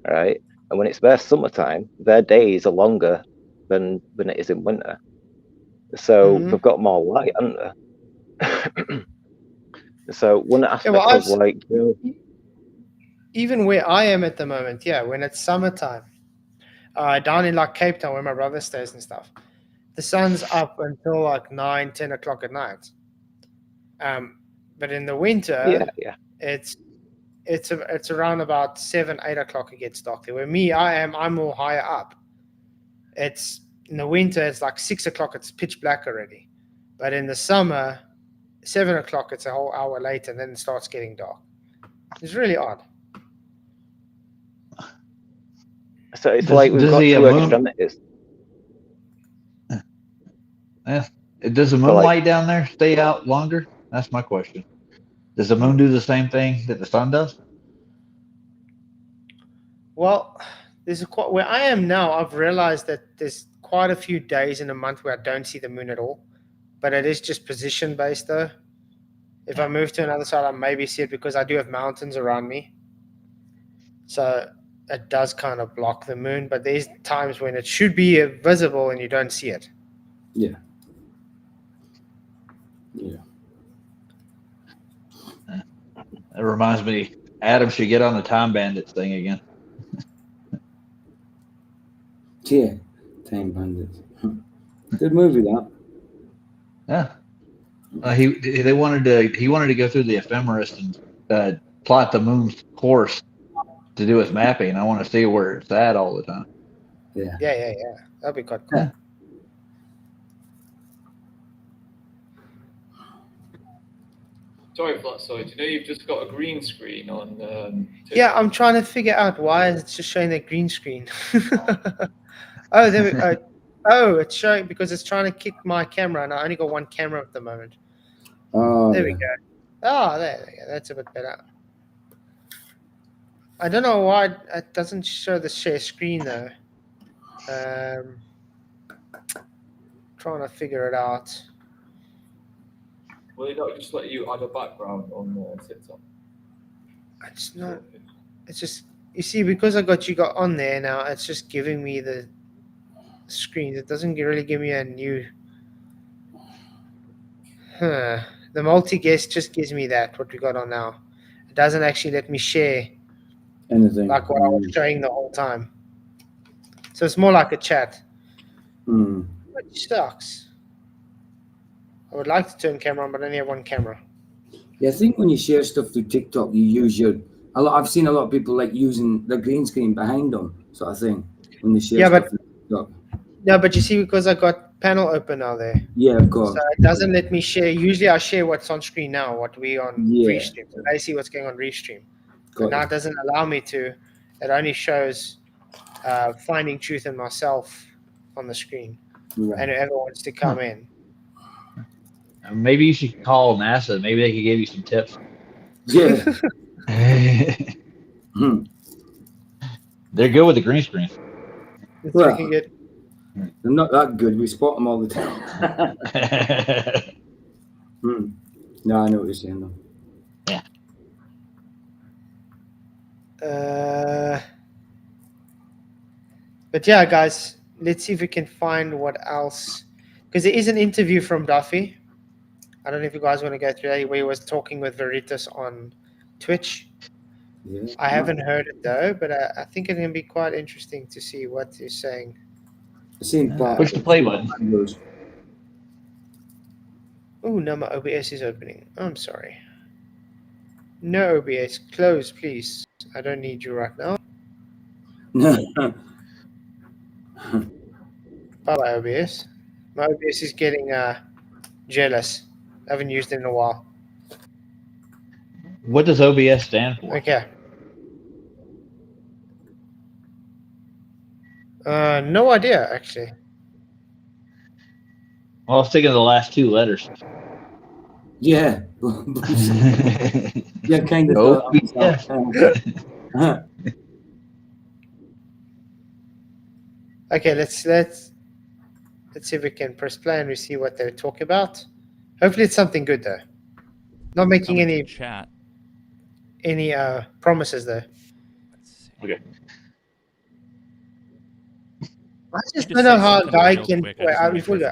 right, and when it's their summertime, their days are longer than it is in winter. So they've got more light, haven't they? So one aspect of like, you know, even where I am at the moment, when it's summertime, down in like Cape Town where my brother stays and stuff, the sun's up until like 9-10 o'clock at night. But in the winter, it's around about 7-8 o'clock it gets dark there. Where I'm more higher up. It's in the winter, it's like 6 o'clock, it's pitch black already. But in the summer, 7 o'clock, it's a whole hour later, and then it starts getting dark. It's really odd. So it's like we've got 2 extremities. Yeah. Does the moonlight down there stay out longer? That's my question. Does the moon do the same thing that the sun does? Well, where I am now, I've realized that there's quite a few days in a month where I don't see the moon at all, but it is just position based though. If I move to another side, I maybe see it because I do have mountains around me. So it does kind of block the moon, but there's times when it should be visible and you don't see it. Yeah. That reminds me, Adam should get on the Time Bandits thing again. Yeah, Time Bandits. Good movie, that. Yeah. He wanted to go through the ephemeris and plot the moon's course to do its mapping. I want to see where it's at all the time. Yeah. That'd be quite cool. Yeah. Sorry, Flatsoid. You know you've just got a green screen on. Yeah, I'm trying to figure out why it's just showing that green screen. Oh, there we go. Oh, it's showing because it's trying to kick my camera, and I only got one camera at the moment. Oh, there we go. Oh, there we go. That's a bit better. I don't know why it doesn't show the share screen though. trying to figure it out. Will it not just let you add a background on the sit-up? It's not. It's just, you see, because I got on there now, it's just giving me the screen. It doesn't really give me a new. The multi-guest just gives me that, what we got on now. It doesn't actually let me share Anything. like what I was showing the whole time. So it's more like a chat. Which sucks. I would like to turn camera on, but I only have one camera. Yeah, I think when you share stuff through TikTok, you use I've seen a lot of people like using the green screen behind them, sort of thing, when they share stuff through TikTok. No, but you see, because I got panel open now there. Yeah, of course. So it doesn't let me share. Usually I share what's on screen now, what we on Restream. So I see what's going on Restream. But now it doesn't allow me to. It only shows Finding Truth in Myself on the screen. Right. And whoever wants to come in. Maybe you should call NASA. Maybe they could give you some tips. Yeah. They're good with the green screen. It's freaking good. They're not that good. We spot them all the time. No, I know what you're saying, though. Yeah. But yeah, guys, let's see if we can find what else. Because there is an interview from Duffy. I don't know if you guys want to go through that, where he was talking with Veritas on Twitch. Yeah. I haven't heard it though, but I think it's going to be quite interesting to see what he's saying. Push the play button. Oh, no, my OBS is opening. I'm sorry. No OBS. Close, please. I don't need you right now. Bye-bye, OBS. My OBS is getting jealous. I haven't used it in a while. What does OBS stand for? Okay. No idea, actually. Well, I was thinking of the last two letters. Yeah. Yeah, kind of. OBS. Okay, let's see if we can press play and we see what they're talking about. Hopefully, it's something good though. Not making any chat. Any promises though. Okay. I just don't know how a guy can.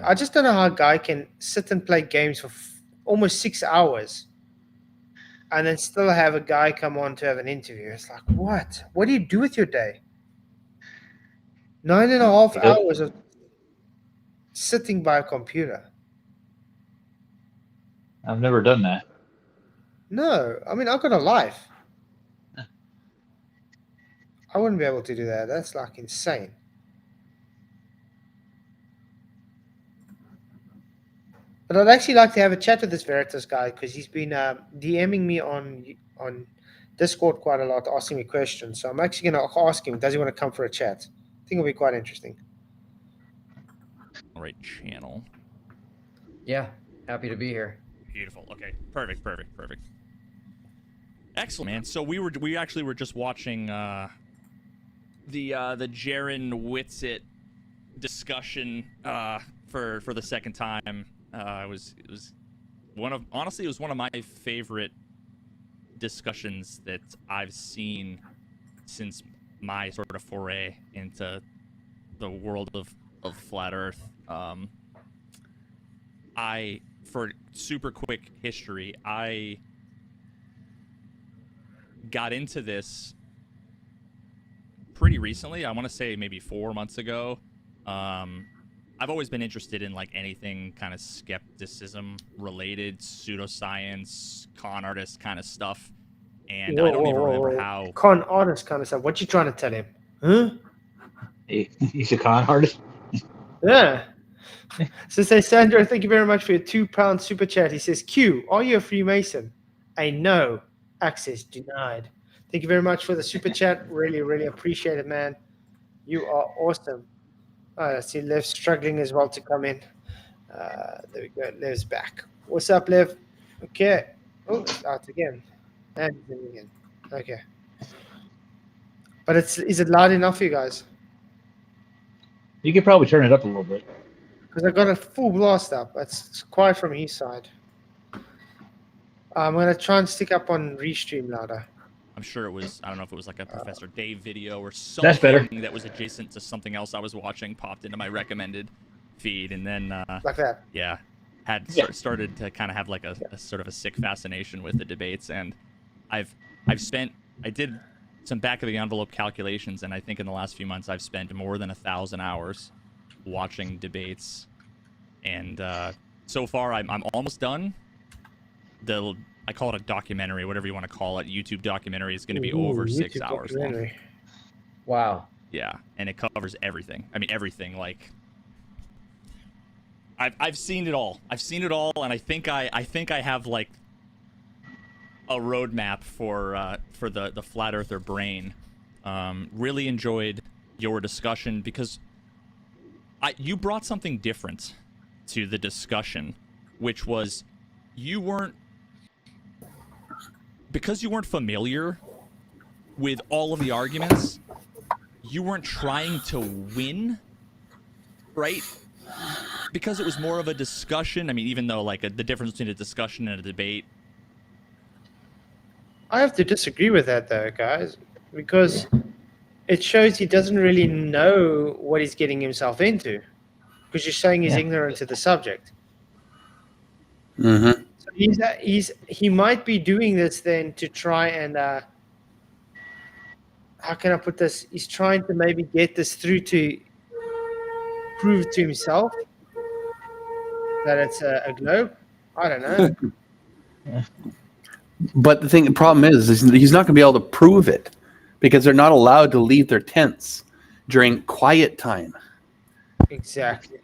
I just don't know how a guy can sit and play games for almost 6 hours, and then still have a guy come on to have an interview. It's like, what? What do you do with your day? 9.5 hours of sitting by a computer. I've never done that. No, I mean, I've got a life. I wouldn't be able to do that. That's like insane. But I'd actually like to have a chat with this Veritas guy because he's been DMing me on Discord quite a lot, asking me questions. So I'm actually going to ask him, does he want to come for a chat? I think it'll be quite interesting. All right, channel. Yeah, happy to be here. Beautiful. Okay, perfect. Excellent, man. So we actually were just watching the Jaron Whitsitt discussion for the second time. It was one of my favorite discussions that I've seen since my sort of foray into the world of flat Earth. For super quick history, I got into this pretty recently. I want to say maybe 4 months ago. I've always been interested in like anything kind of skepticism related, pseudoscience, con artist kind of stuff. And I don't even remember how. Con artist kind of stuff. What you trying to tell him? Huh? He's a con artist? Yeah. So say, Sandra, thank you very much for your £2 super chat. He says, Q, are you a Freemason? I know. Access denied. Thank you very much for the super chat. Really, really appreciate it, man. You are awesome. I see Lev struggling as well to come in. There we go. Lev's back. What's up, Lev? Okay. Oh, it's out again. And in again. Okay. But is it loud enough for you guys? You could probably turn it up a little bit. Because I got a full blast up. It's quiet from his side. I'm going to try and stick up on Restream louder. I'm sure it was, I don't know if it was like a Professor Dave video or That's better. something that was adjacent to something else I was watching popped into my recommended feed, and then Like that. yeah, started to kind of have like a sort of a sick fascination with the debates, and I did some back of the envelope calculations, and I think in the last few months I've spent more than 1,000 hours watching debates, and so far I'm almost done. I call it a documentary, whatever you want to call it. YouTube documentary is going to be over 6 hours long. Wow. Yeah, and it covers everything. I mean, everything. Like, I've seen it all. I've seen it all, and I think I have like a roadmap for the flat earther brain. Really enjoyed your discussion because you brought something different to the discussion, which was because you weren't familiar with all of the arguments, you weren't trying to win, right? Because it was more of a discussion. I mean, even though like the difference between a discussion and a debate. I have to disagree with that though, guys, because it shows he doesn't really know what he's getting himself into, because you're saying he's ignorant to the subject. Mm-hmm. So he might be doing this then to try and how can I put this? He's trying to maybe get this through to prove to himself that it's a globe. I don't know. But the problem is he's not going to be able to prove it because they're not allowed to leave their tents during quiet time. Exactly.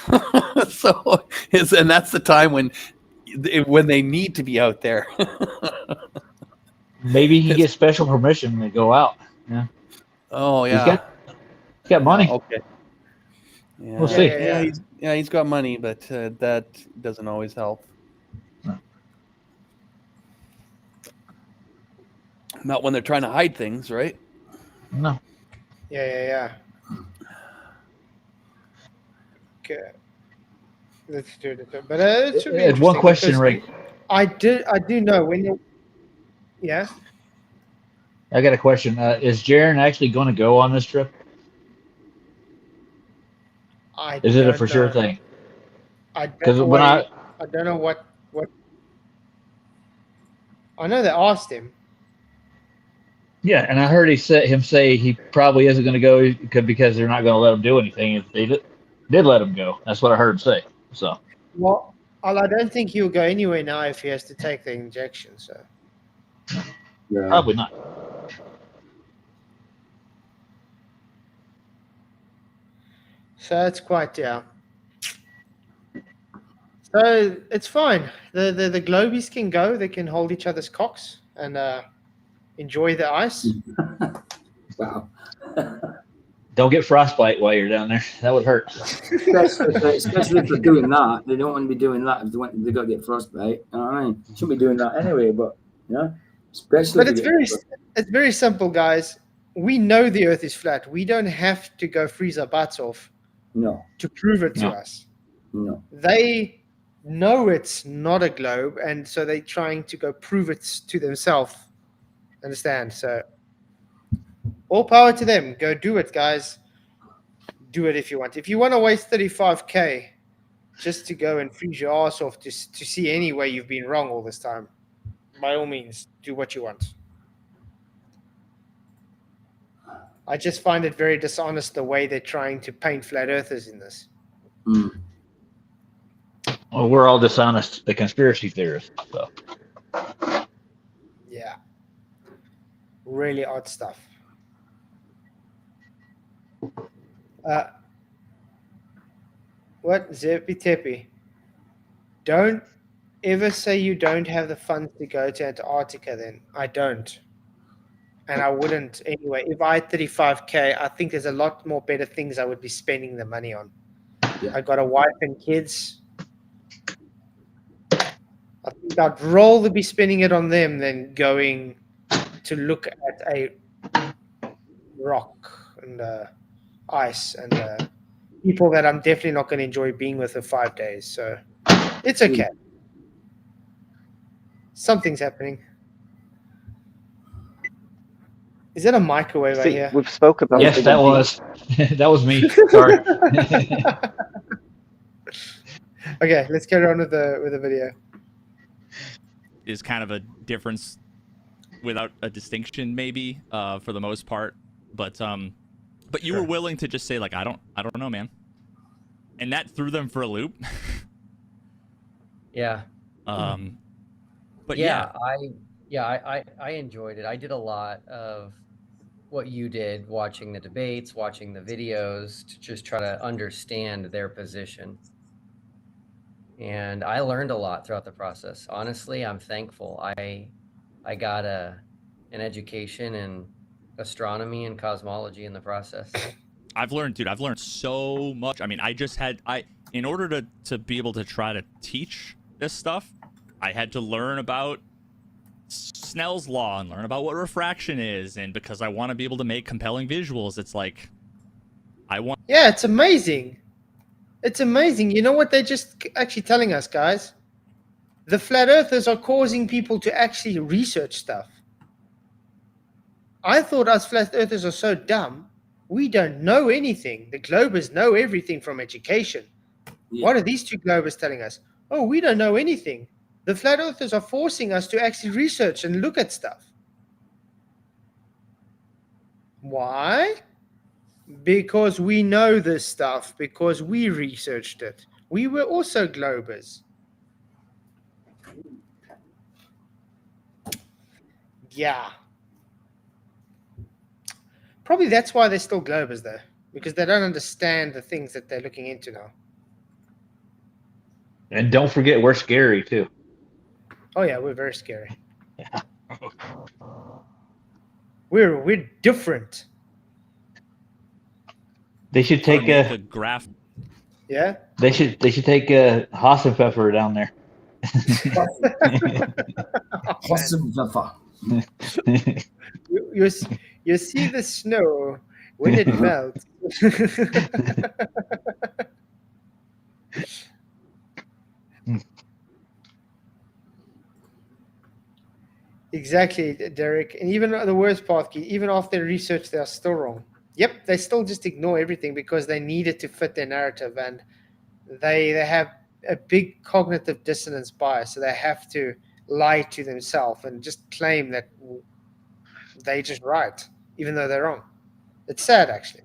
And that's the time when they need to be out there. Maybe he gets special permission to go out. Yeah. Oh yeah. He's got money. Okay. Yeah. We'll see. Yeah, he's got money, but that doesn't always help. Not when they're trying to hide things, right? No. Yeah. Okay. Let's do it. But it should be It's one interesting question, Rick. I do know when you. Yeah. I got a question. Is Jaron actually going to go on this trip? Is it a for sure thing? Because when I don't know what. I know they asked him. Yeah, and I heard him say he probably isn't going to go because they're not going to let him do anything if they did let him go. That's what I heard him say. So. Well, I don't think he'll go anywhere now if he has to take the injection. So. Yeah. Probably not. So that's quite So it's fine. The Globies can go. They can hold each other's cocks and enjoy the ice. Wow. Don't get frostbite while you're down there. That would hurt. Especially if they're doing that. They don't want to be doing that if they got to get frostbite. All right. Shouldn't be doing that anyway, but yeah. Especially. But it's very simple, guys. We know the Earth is flat. We don't have to go freeze our butts off. No. To prove it to us. No. They know it's not a globe, and so they're trying to go prove it to themselves. Understand? So all power to them. Go do it, guys. Do it if you want. If you want to waste 35K just to go and freeze your ass off to see any way you've been wrong all this time, by all means, do what you want. I just find it very dishonest the way they're trying to paint flat earthers in this. Mm. Well, we're all dishonest, the conspiracy theorists. So. Yeah. Really odd stuff. What? Zippy Tippy. Don't ever say you don't have the funds to go to Antarctica then. I don't. And I wouldn't anyway. If I had 35K, I think there's a lot more better things I would be spending the money on. Yeah. I got a wife and kids. I think I'd rather be spending it on them than going to look at a rock and ice and people that I'm definitely not going to enjoy being with for 5 days. So it's okay. Something's happening. Is that a microwave See, here? we've spoke about Yes, that was that was me. Sorry. Okay, let's carry on with the video. Is kind of a difference without a distinction, maybe, for the most part. But you were willing to just say, like, I don't know, man. And that threw them for a loop. Yeah. But I enjoyed it. I did a lot of what you did, watching the debates, watching the videos, to just try to understand their position. And I learned a lot throughout the process. Honestly, I'm thankful. I got an education in astronomy and cosmology in the process. I've learned so much. I mean, in order to be able to try to teach this stuff, I had to learn about Snell's law and learn about what refraction is. And because I want to be able to make compelling visuals, it's like, Yeah, it's amazing. It's amazing. You know what they're just actually telling us, guys? The flat earthers are causing people to actually research stuff. I thought us flat earthers are so dumb. We don't know anything. The globers know everything from education. Yeah. What are these two globers telling us? Oh, we don't know anything. The flat earthers are forcing us to actually research and look at stuff. Why? Because we know this stuff, because we researched it. We were also globers. Yeah. Probably that's why they're still globers, though, because they don't understand the things that they're looking into now. And don't forget, we're scary too. Oh yeah, we're very scary. Yeah. We're different. They should take a graph. Yeah. They should take Hassenpfeffer down there. Hassenpfeffer. You see the snow when it melts. Exactly, Derek. And even the worst part, even after research, they are still wrong. Yep, they still just ignore everything because they need it to fit their narrative, and they have a big cognitive dissonance bias, so they have to lie to themselves and just claim that they're just right, even though they're wrong. It's sad, actually.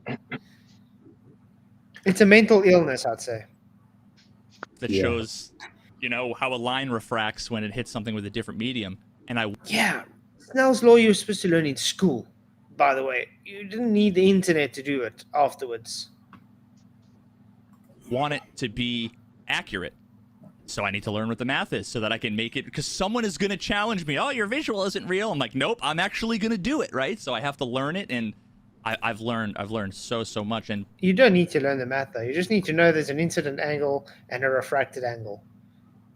It's a mental illness, I'd say. That shows, how a line refracts when it hits something with a different medium. And Yeah, Snell's law you're supposed to learn in school, by the way. You didn't need the internet to do it afterwards. Want it to be accurate. So I need to learn what the math is so that I can make it, because someone is going to challenge me. Oh, your visual isn't real. I'm like, nope, I'm actually going to do it, right? So I have to learn it, and I've learned so much. And you don't need to learn the math, though. You just need to know there's an incident angle and a refracted angle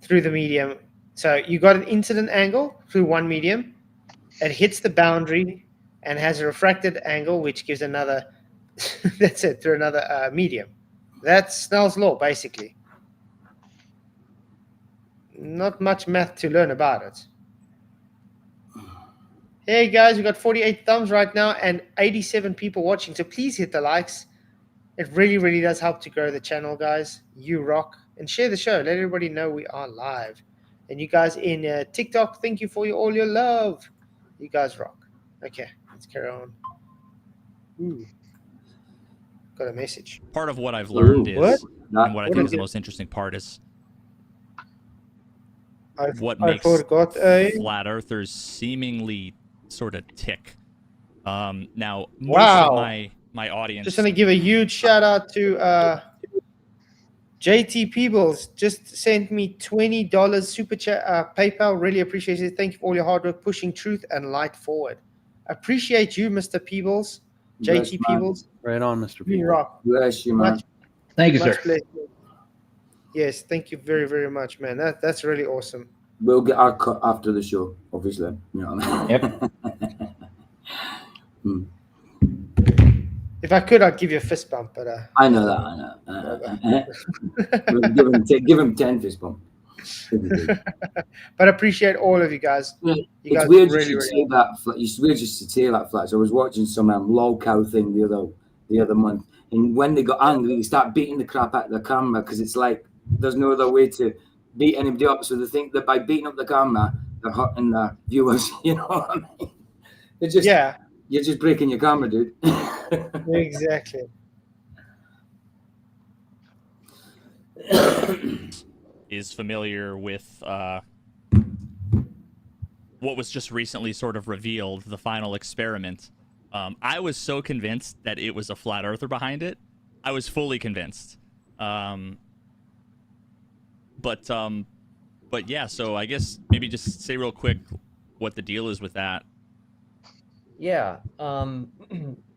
through the medium. So you got an incident angle through one medium. It hits the boundary and has a refracted angle, which gives another, that's it, through another medium. That's Snell's law, basically. Not much math to learn about it. Hey, guys, we got 48 thumbs right now and 87 people watching, so please hit the likes. It really, really does help to grow the channel, guys. You rock. And share the show. Let everybody know we are live. And you guys in TikTok, thank you for all your love. You guys rock. Okay, let's carry on. Ooh. Got a message. Part of what I've learned is, what? And what I think is the most interesting part is what I makes flat earthers seemingly sort of tick. Now, most of my audience... Just going to give a huge shout out to JT Peebles. Just sent me $20 super chat, PayPal. Really appreciate it. Thank you for all your hard work pushing truth and light forward. Appreciate you, Mr. Peebles. JT Peebles. Right on, Mr. You Peebles. rock. Bless you, man. Thank you, sir. Blessed. Yes, thank you very, very much, man. That's really awesome. We'll get our cut after the show, obviously. You know. Yep. If I could, I'd give you a fist bump, but I know that. I know. give him 10 fist bump. But I appreciate all of you guys. Yeah, You it's guys weird really, you should really say that. It's weird just to say that, Flats. I was watching some lol cow thing the other month, and when they got angry, they start beating the crap out of the camera because it's like there's no other way to beat anybody up. So they think that by beating up the camera, they're hurting the viewers. You know what I mean? It's just you're just breaking your camera, dude. Exactly. Is familiar with what was just recently sort of revealed, the final experiment. I was so convinced that it was a flat earther behind it. I was fully convinced. But yeah, so I guess maybe just say real quick what the deal is with that. Yeah.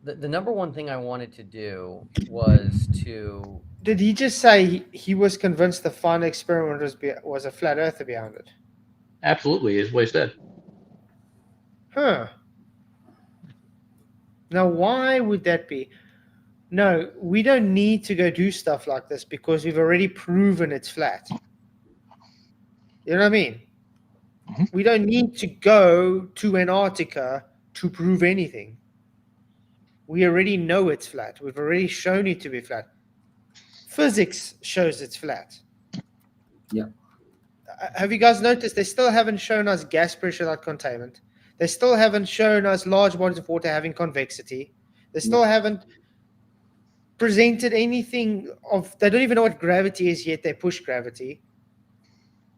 The number one thing I wanted to do was to... Did he just say he was convinced the final experiment was a flat earther behind it? Absolutely, is what he said. Huh. Now, why would that be? No, we don't need to go do stuff like this because we've already proven it's flat. You know what I mean? Mm-hmm. We don't need to go to Antarctica to prove anything. We already know it's flat. We've already shown it to be flat. Physics shows it's flat. Yeah. Have you guys noticed they still haven't shown us gas pressure without containment? They still haven't shown us large bodies of water having convexity. They still haven't presented anything of... They don't even know what gravity is yet. They push gravity.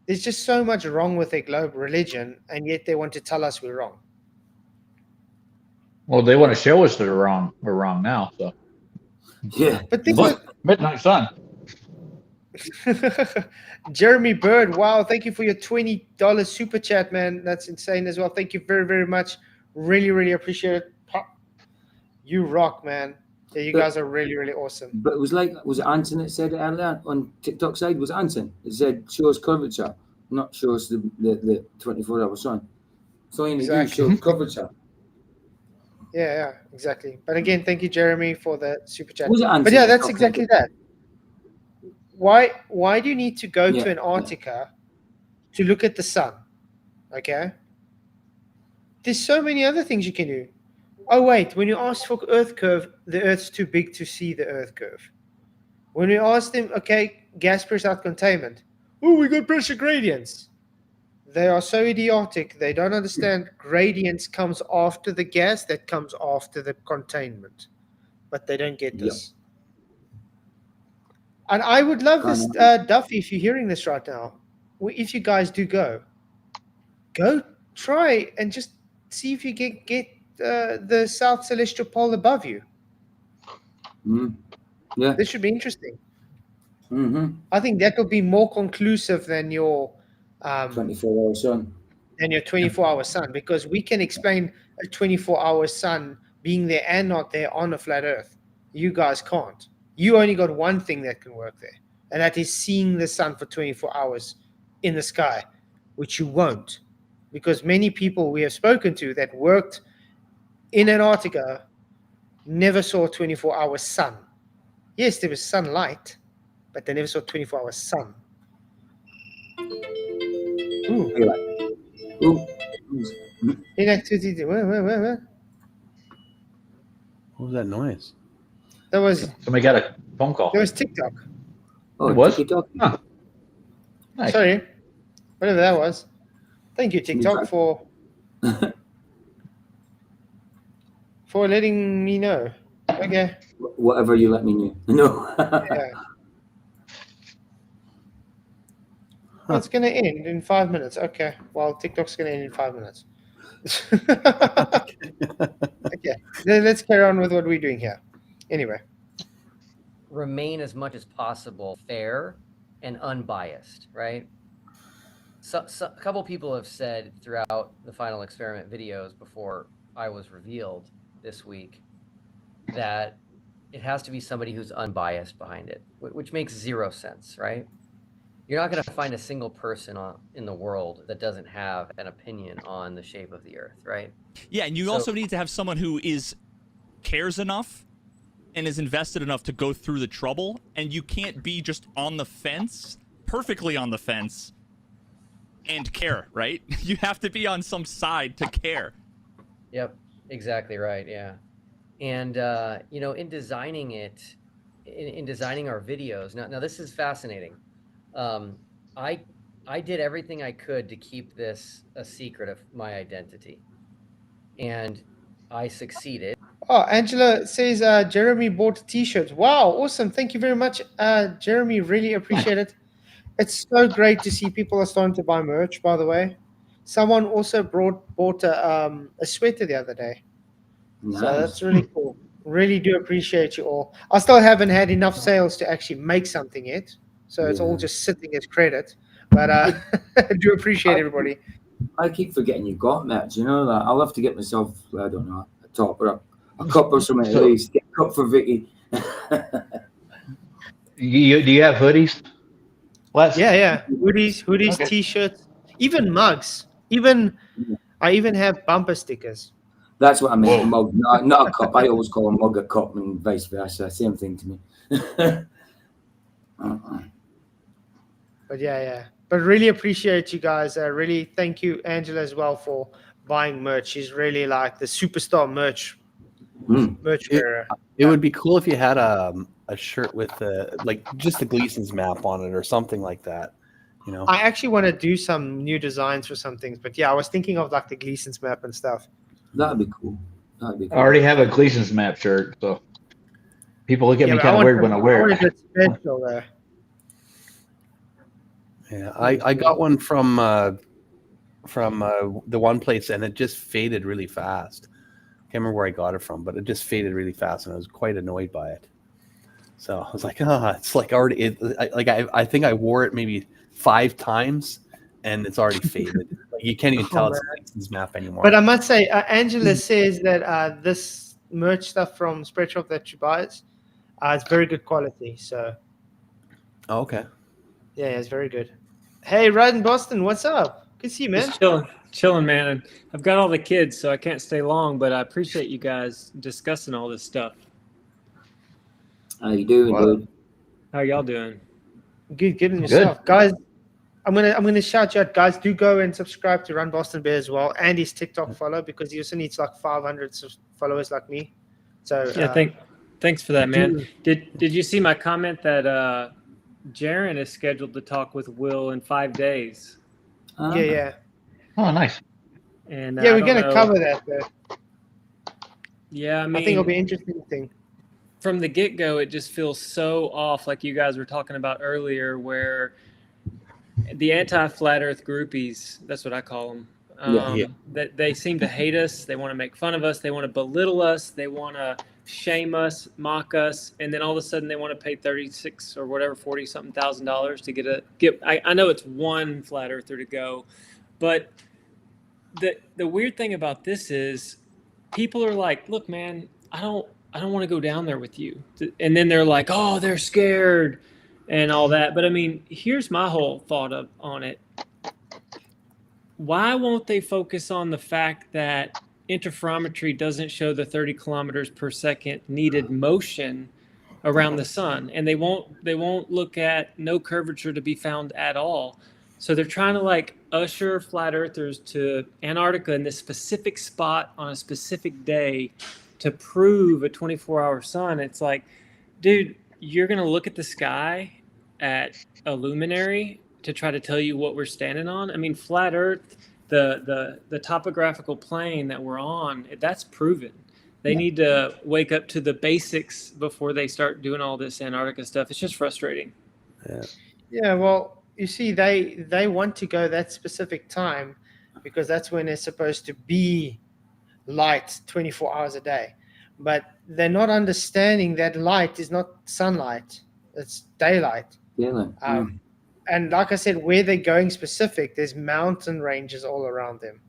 There's just so much wrong with their global religion, and yet they want to tell us we're wrong. Well, they want to show us that we're wrong now. So yeah. But think Midnight Sun. Jeremy Bird, wow, thank you for your $20 super chat, man. That's insane as well. Thank you very, very much. Really, really appreciate it. You rock, man. Yeah, you guys are really, really awesome. But it was it Anton that said it earlier on TikTok side? Was it Anton? It said show us curvature, not show us the 24-hour sun. So you show curvature. Yeah, exactly. But again, thank you, Jeremy, for the super chat. Was it Anton? But yeah, that's exactly that. Why do you need to go to Antarctica to look at the sun? Okay. There's so many other things you can do. Oh, wait, when you ask for Earth curve, the Earth's too big to see the Earth curve. When we ask them, okay, gas pressure without containment. Oh, we got pressure gradients. They are so idiotic. They don't understand gradients comes after the gas, that comes after the containment. But they don't get this. And I would love this, Duffy, if you're hearing this right now, if you guys do go try and just see if you get the South Celestial Pole above you. Yeah. This should be interesting. I think that will be more conclusive than your 24-hour sun. Than your 24-hour sun, because we can explain a 24-hour sun being there and not there on a flat Earth. You guys can't. You only got one thing that can work there, and that is seeing the sun for 24 hours in the sky, which you won't, because many people we have spoken to that worked in Antarctica never saw a 24-hour sun. Yes, there was sunlight, but they never saw 24-hour sun. Ooh. Inactivity. What? What was that noise? That was... Somebody got a phone call. There was TikTok. Oh, it was? TikTok? Huh. Nice. Sorry. Whatever that was. Thank you, TikTok, for letting me know. Okay. Whatever you let me know. No. Yeah. Well, it's going to end in 5 minutes. Okay. Well, TikTok's going to end in 5 minutes. Okay. Let's carry on with what we're doing here. Anyway. Remain as much as possible fair and unbiased, right? So a couple people have said throughout the final experiment videos before I was revealed this week that it has to be somebody who's unbiased behind it, which makes zero sense, right? You're not going to find a single person in the world that doesn't have an opinion on the shape of the Earth, right? Yeah, and you also need to have someone who cares enough and is invested enough to go through the trouble, and you can't be just on the fence, perfectly on the fence, and care, right? You have to be on some side to care. Yep, exactly right. Yeah. And, you know, in designing it, in designing our videos, now this is fascinating. I did everything I could to keep this a secret of my identity, and I succeeded. Oh, Angela says Jeremy bought a t-shirt. Wow, awesome. Thank you very much, Jeremy. Really appreciate it. It's so great to see people are starting to buy merch, by the way. Someone also bought a sweater the other day. So Nice. that's really cool. Really do appreciate you all. I still haven't had enough sales to actually make something yet. So it's all Yeah. just sitting as credit. But I do appreciate everybody. I keep forgetting you've got merch, you know. Like, I'll have to get myself, I don't know, a top or a cup or something at least. Get a cup for Vicky. Do you have hoodies? Yeah. Hoodies, Okay. t-shirts, even mugs. I even have bumper stickers. That's what I meant, a mug, not a cup. I always call a mug a cup and vice versa. Same thing to me. But yeah. But really appreciate you guys. Really thank you, Angela, as well, for buying merch. She's really like the superstar merch wearer. It would be cool if you had a shirt with like just the Gleason's map on it or something like that. You know, I actually want to do some new designs for some things, but yeah, I was thinking of like the Gleason's map and stuff. That'd be cool. I already have a Gleason's map shirt, so people look at me kind of weird when I wear it. Special there. yeah, I got one from the one place, and it just faded really fast. Can't remember where I got it from, but it just faded really fast, and I was quite annoyed by it. So I was like, it's like already. I think I wore it maybe 5 times, and it's already faded. Like, you can't even tell it's a Gleason's map anymore. But I must say, Angela says that this merch stuff from Spreadshop that she buys, it's very good quality. So Oh, okay. yeah, it's very good. Hey, Rod in Boston, what's up? Good to see you, man. Just chilling, man. I've got all the kids, so I can't stay long, but I appreciate you guys discussing all this stuff. How you doing, dude? How y'all doing? Good, good on yourself, guys. I'm gonna shout you out, guys. Do go and subscribe to Run Boston Bear as well, and his TikTok follow, because he also needs like 500 followers like me. So yeah, thanks for that, man. Did you see my comment that Jaron is scheduled to talk with Will in 5 days? Yeah. Oh, nice. And yeah, we're gonna cover that though. Yeah, I mean, I think it'll be an interesting thing. From the get-go, it just feels so off, like you guys were talking about earlier, where the anti-flat earth groupies, that's what I call them, that they seem to hate us. They want to make fun of us. They want to belittle us. They want to shame us, mock us. And then all of a sudden they want to pay 36 or whatever, 40 something thousand dollars to get I know it's one flat earther to go, but the weird thing about this is people are like, look, man, I don't want to go down there with you. And then they're like, oh, they're scared and all that. But I mean, here's my whole thought on it. Why won't they focus on the fact that interferometry doesn't show the 30 kilometers per second needed motion around the sun? And they won't look at no curvature to be found at all. So they're trying to like usher flat earthers to Antarctica in this specific spot on a specific day to prove a 24-hour sun. It's like, dude, you're going to look at the sky at a luminary to try to tell you what we're standing on. I mean, flat earth, the topographical plane that we're on, that's proven. They need to wake up to the basics before they start doing all this Antarctica stuff. It's just frustrating. Yeah, well, you see, they want to go that specific time because that's when it's supposed to be light 24 hours a day. But they're not understanding that light is not sunlight. It's daylight. And like I said, where they're going specific, there's mountain ranges all around them.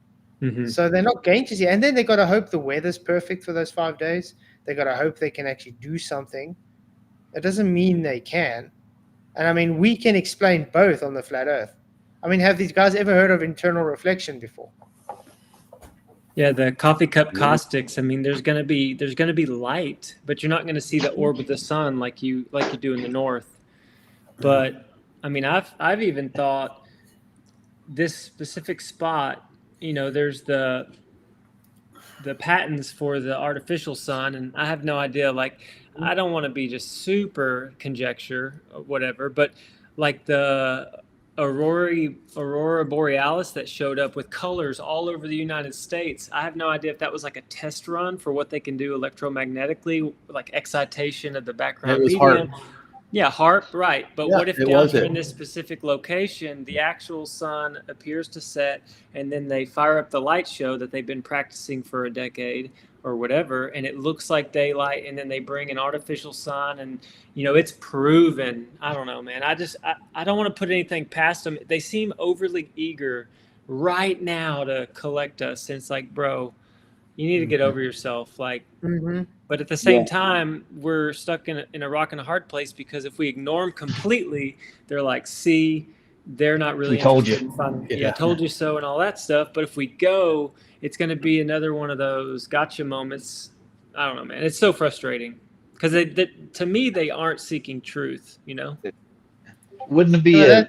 Mm-hmm. So they're not going to see. And then they got to hope the weather's perfect for those 5 days. They got to hope they can actually do something. It doesn't mean they can. And I mean, we can explain both on the flat earth. I mean, have these guys ever heard of internal reflection before? Yeah, the coffee cup caustics. I mean, there's gonna be light, but you're not gonna see the orb of the sun like you do in the north. But I mean, I've even thought this specific spot. You know, there's the patents for the artificial sun, and I have no idea. Like, I don't want to be just super conjecture or whatever, but like the aurora borealis that showed up with colors all over the United States. I have no idea if that was like a test run for what they can do electromagnetically, like excitation of the background It was medium. HARP. Yeah, HARP, right. But Yeah, what if it down was here it. in this specific location, the actual sun appears to set, and then they fire up the light show that they've been practicing for a decade or whatever, and it looks like daylight, and then they bring an artificial sun, and you know it's proven. I don't know, man. I don't want to put anything past them. They seem overly eager right now to collect us. And it's like, bro, you need to get over yourself. Like, but at the same time, we're stuck in a rock and a hard place, because if we ignore them completely, they're like, see, they're not really We told interested you. in fun. Yeah. Yeah, told you so and all that stuff. But if we go, it's going to be another one of those gotcha moments. I don't know, man. It's so frustrating, because to me, they aren't seeking truth, you know? Wouldn't it be I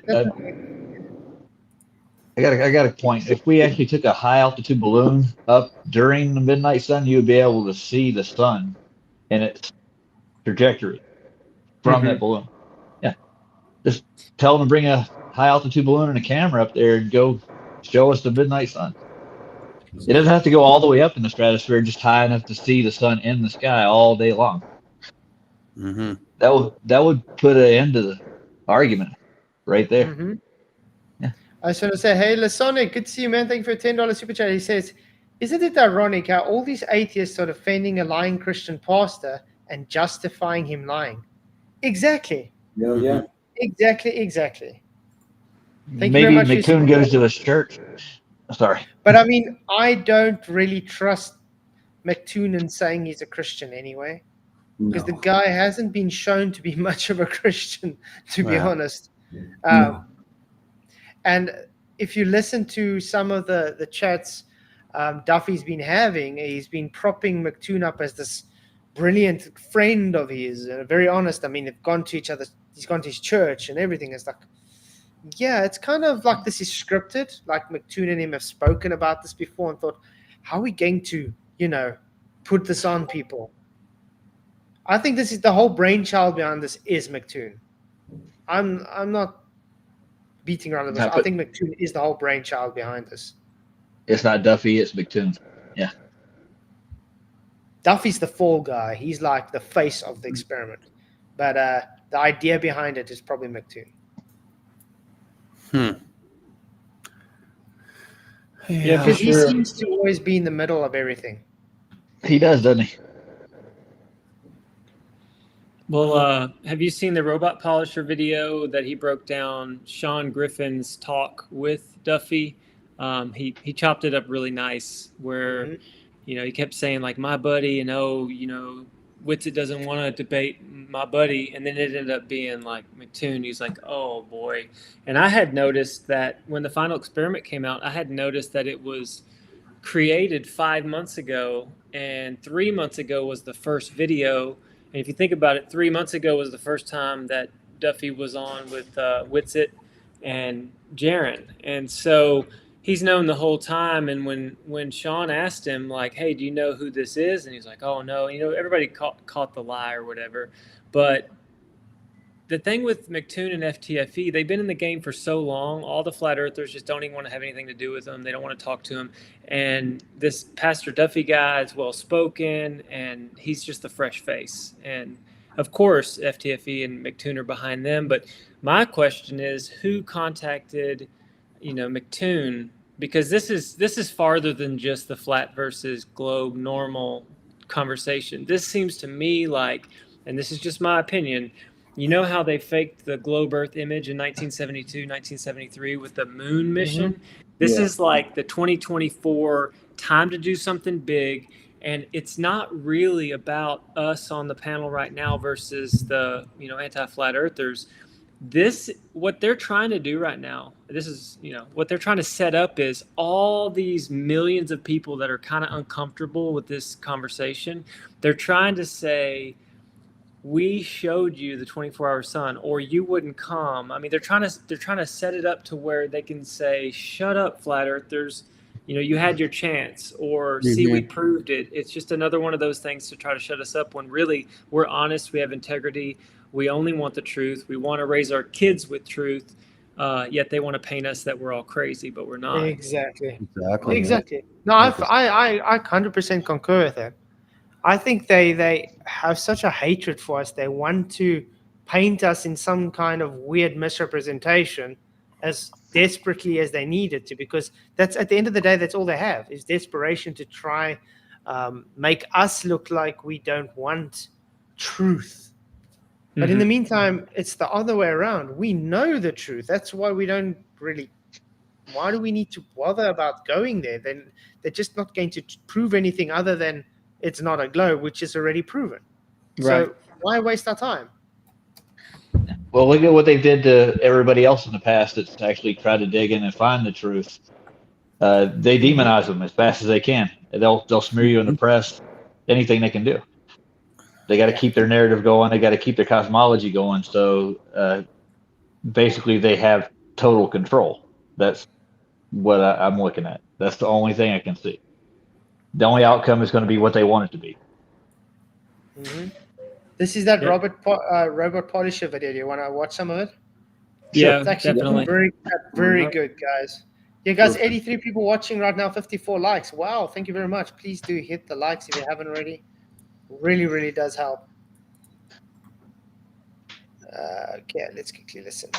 got a point. If we actually took a high altitude balloon up during the midnight sun, you would be able to see the sun and its trajectory from that balloon. Yeah. Just tell them to bring a high altitude balloon and a camera up there and go show us the midnight sun. It doesn't have to go all the way up in the stratosphere, just high enough to see the sun in the sky all day long. That would put an end to the argument right there. I just want to say, hey, Lasonic, good to see you, man. Thank you for a $10 super chat. He says, isn't it ironic how all these atheists are defending a lying Christian pastor and justifying him lying? Exactly. Yeah. Exactly. Thank Maybe you very much. McToon goes to the church. Sorry. But I mean, I don't really trust McToon saying he's a Christian anyway, because the guy hasn't been shown to be much of a Christian, to be honest. And if you listen to some of the chats Duffy's been having, he's been propping McToon up as this brilliant friend of his, very honest. I mean, they've gone to each other. He's gone to his church and everything. It's like, yeah, it's kind of like this is scripted. Like McToon and him have spoken about this before and thought, how are we going to, put this on people? I think this is the whole brainchild behind this is McToon. I'm not beating around the bush. I think McToon is the whole brainchild behind this. It's not Duffy, it's McToon. Yeah. Duffy's the fall guy. He's like the face of the experiment. But the idea behind it is probably McToon. Yeah, because he seems to always be in the middle of everything. He does, doesn't he? Well, have you seen the robot polisher video that he broke down Sean Griffin's talk with Duffy? He chopped it up really nice, where he kept saying like my buddy, and Whitsitt doesn't want to debate my buddy, and then it ended up being like McToon. He's like, oh boy. And I had noticed that when the final experiment came out, I had noticed that it was created 5 months ago, and 3 months ago was the first video. And if you think about it, 3 months ago was the first time that Duffy was on with Whitsitt and Jaron. And so he's known the whole time. And when Sean asked him, like, hey, do you know who this is? And he's like, oh, no. Everybody caught the lie or whatever. But the thing with McToon and FTFE, they've been in the game for so long. All the flat earthers just don't even want to have anything to do with them. They don't want to talk to him. And this Pastor Duffy guy is well-spoken, and he's just the fresh face. And, of course, FTFE and McToon are behind them. But my question is, who contacted, McToon? Because this is farther than just the flat versus globe normal conversation. This seems to me like, and this is just my opinion, you know how they faked the globe Earth image in 1972, 1973 with the moon mission? This is like the 2024 time to do something big. And it's not really about us on the panel right now versus the, anti-flat earthers. what they're trying to do right now, this is, what they're trying to set up is all these millions of people that are kind of uncomfortable with this conversation. They're trying to say, we showed you the 24-hour sun, or you wouldn't come. I mean, they're trying to set it up to where they can say, shut up, flat earthers. You had your chance, or see, we proved it. It's just another one of those things to try to shut us up when really we're honest, we have integrity, we only want the truth, we want to raise our kids with truth, yet they want to paint us that we're all crazy, but we're not. Exactly. Exactly. No, I 100% concur with that. I think they have such a hatred for us. They want to paint us in some kind of weird misrepresentation as desperately as they need it to, because that's, at the end of the day, that's all they have is desperation to try make us look like we don't want truth. But in the meantime, it's the other way around. We know the truth. That's why we don't really. Why do we need to bother about going there? Then they're just not going to prove anything other than it's not a globe, which is already proven. Right. So why waste our time? Well, look at what they did to everybody else in the past that's actually tried to dig in and find the truth. They demonize them as fast as they can. They'll smear you in the press, anything they can do. They got to keep their narrative going. They got to keep their cosmology going. So basically, they have total control. That's what I'm looking at. That's the only thing I can see. The only outcome is going to be what they want it to be. This is that Robert Polisher video. Do you want to watch some of it? Yeah, it's actually definitely. very good, guys. Yeah, guys, 83 people watching right now, 54 likes. Wow, thank you very much. Please do hit the likes if you haven't already. Really, really does help. Okay, let's quickly listen.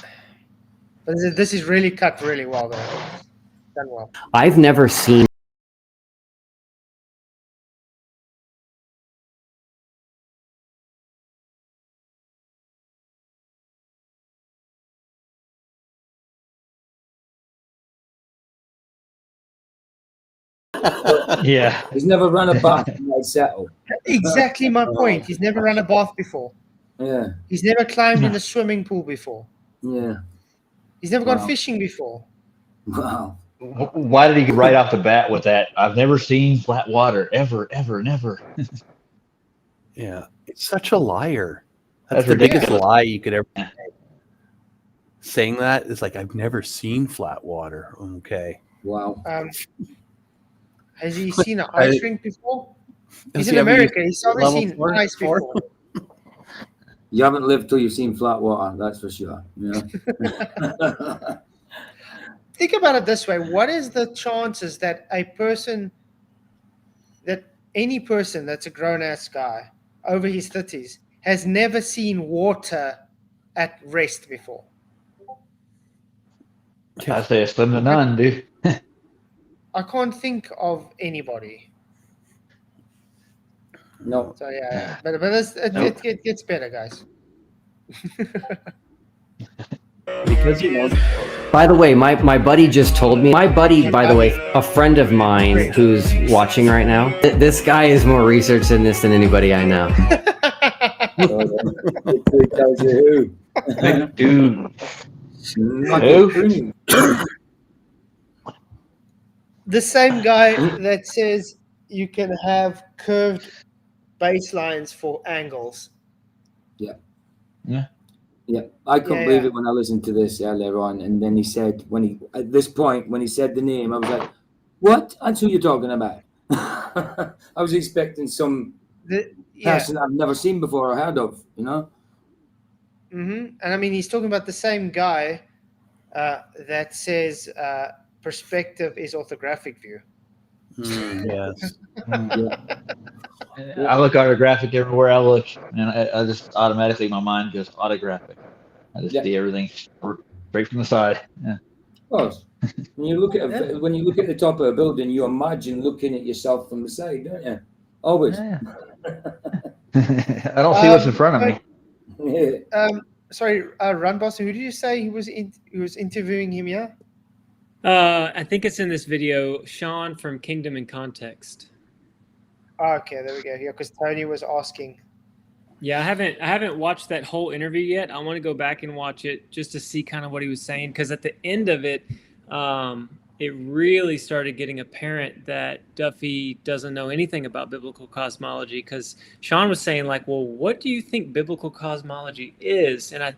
But this is really cut really well, though. Done well. I've never seen. Yeah. He's never run a bath in my settle. Exactly my point. He's never run a bath before. Yeah. He's never climbed in a swimming pool before. Yeah. He's never gone fishing before. Wow. Why did he get right off the bat with that? I've never seen flat water, ever, never. Yeah, it's such a liar. That's That's the biggest ridiculous. lie you could ever say. Saying that is like, I've never seen flat water. Okay. Wow. Has he seen an ice rink before? He's Does in he ever America. use He's probably level seen 4 ice before. You haven't lived till you've seen flat water, that's for sure. You know? Think about it this way. What is the chances that any person that's a grown-ass guy over his 30s has never seen water at rest before? I say it's slim to none, dude. I can't think of anybody. No. So yeah. But it gets better, guys. Because By the way, my buddy just told me. My buddy, by the way, a friend of mine who's watching right now. This guy is more research in this than anybody I know. It tells you who. Dude. Who? The same guy that says you can have curved baselines for angles. Yeah. Yeah. Yeah. I couldn't believe it when I listened to this earlier on, and then he said at this point when he said the name, I was like, "What? That's who you're talking about." I was expecting some person I've never seen before or heard of, you know. And I mean, he's talking about the same guy that says perspective is orthographic view. Yes. I look orthographic everywhere I look, and I just automatically, my mind goes autographic. I just see everything straight from the side. Yeah. Of course. When you look at the top of a building, you imagine looking at yourself from the side, don't you? Always. Yeah. I don't see what's in front of me. Sorry, Run Boss, who did you say he was interviewing him? Yeah. I think it's in this video, Sean from Kingdom in Context. Okay, there we go. Yeah, because Tony was asking. Yeah, I haven't watched that whole interview yet. I want to go back and watch it just to see kind of what he was saying, because at the end of it, it really started getting apparent that Duffy doesn't know anything about biblical cosmology, because Sean was saying like, well, what do you think biblical cosmology is? And I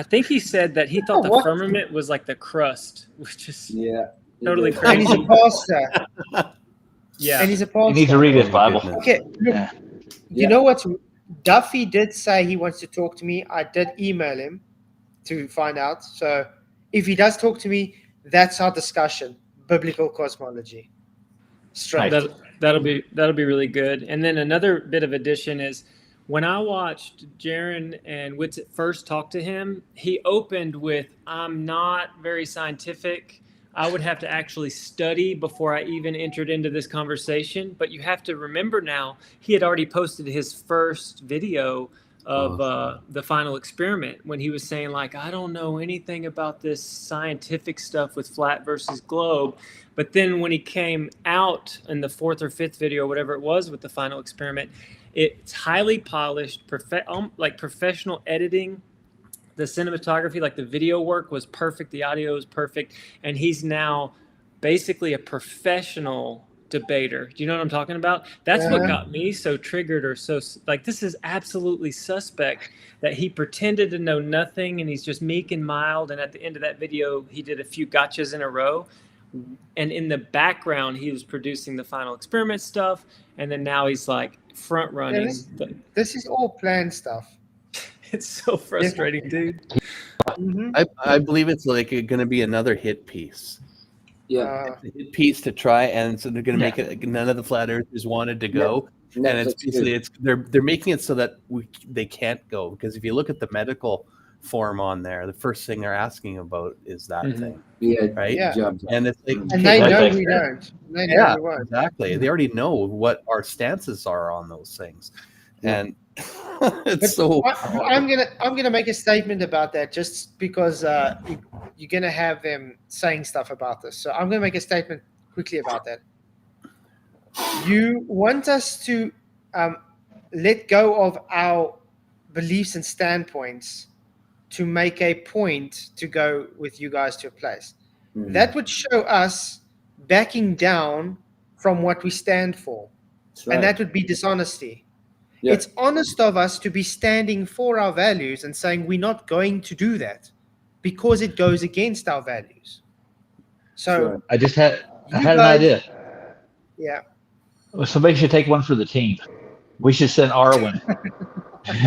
think he said that he thought the firmament was like the crust, which is totally And crazy. he's a pastor. Yeah. And he's a pastor. You need to read his Bible. Okay, look, you know what? Duffy did say he wants to talk to me. I did email him to find out. So if he does talk to me, that's our discussion. Biblical cosmology. Straight. That'll be really good. And then another bit of addition is when I watched Jaron and Whitsitt first talk to him, he opened with, "I'm not very scientific. I would have to actually study before I even entered into this conversation." But you have to remember now, he had already posted his first video of the final experiment when he was saying like, "I don't know anything about this scientific stuff with flat versus globe." But then when he came out in the 4th or 5th video, whatever it was with the final experiment, it's highly polished, like professional editing. The cinematography, like the video work was perfect. The audio was perfect. And he's now basically a professional debater. Do you know what I'm talking about? That's what got me so triggered, or so like, this is absolutely suspect that he pretended to know nothing and he's just meek and mild. And at the end of that video, he did a few gotchas in a row. And in the background, he was producing the final experiment stuff. And then now he's like front running. This is all planned stuff. It's so frustrating, dude. I believe it's like going to be another hit piece. Yeah, it's a hit piece to try, and so they're going to make it. None of the flat earthers wanted to go, and it's basically they're making it so that they can't go, because if you look at the medical form on there, the first thing they're asking about is that thing. Right. And it's like, and they know we don't. They know we won't. Exactly. They already know what our stances are on those things, and I'm gonna make a statement about that, just because you're gonna have them saying stuff about this. So I'm gonna make a statement quickly about that. You want us to let go of our beliefs and standpoints to make a point to go with you guys to a place. That would show us backing down from what we stand for. And that would be dishonesty. It's honest of us to be standing for our values and saying we're not going to do that because it goes against our values. So I had an idea. Yeah. Well, somebody should take one for the team. We should send Arwen. He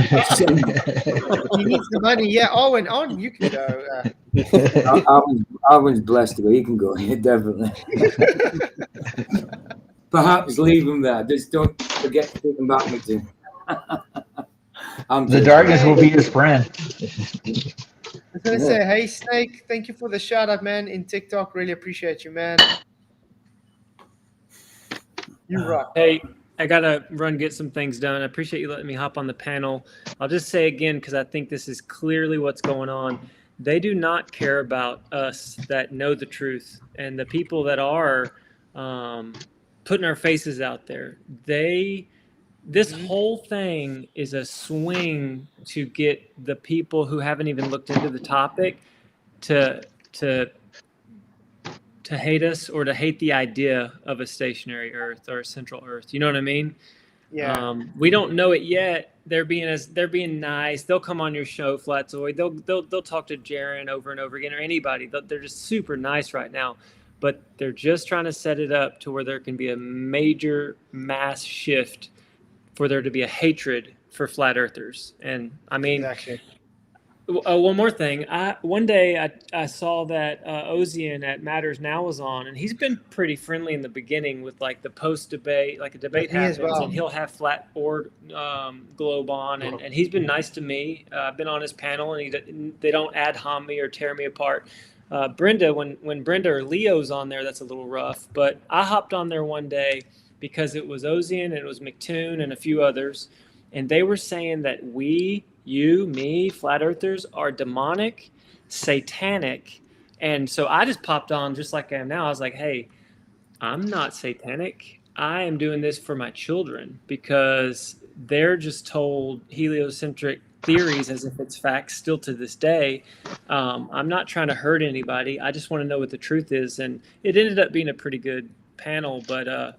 needs the money. Yeah, Owen, you can go. Arwen's blessed to go. He can go. Yeah, definitely. Perhaps leave him there. Just don't forget to take him back with you. The darkness will be his friend. I was going to say, hey, Snake, thank you for the shout out, man, in TikTok. Really appreciate you, man. You rock. Hey, I got to get some things done. I appreciate you letting me hop on the panel. I'll just say again, because I think this is clearly what's going on. They do not care about us that know the truth, and the people that are putting our faces out there. This whole thing is a swing to get the people who haven't even looked into the topic to hate us, or to hate the idea of a stationary Earth or a central Earth. You know what I mean? Yeah. We don't know it yet. They're being nice. They'll come on your show, Flatzoid. They'll talk to Jaron over and over again, or anybody. They're just super nice right now. But they're just trying to set it up to where there can be a major mass shift for there to be a hatred for flat earthers. And I mean, exactly. One more thing. One day I saw that Ozian at Matters Now was on, and he's been pretty friendly in the beginning with like the post debate, like a debate happens, and he'll have flat board globe on, and he's been nice to me. I've been on his panel, and they don't ad hom me or tear me apart. Brenda, when Brenda or Leo's on there, that's a little rough. But I hopped on there one day because it was Ozian and it was McToon and a few others, and they were saying that you, me, flat earthers are demonic, satanic. And so I just popped on just like I am now. I was like, hey, I'm not satanic. I am doing this for my children, because they're just told heliocentric theories as if it's facts still to this day. I'm not trying to hurt anybody. I just want to know what the truth is. And it ended up being a pretty good panel, but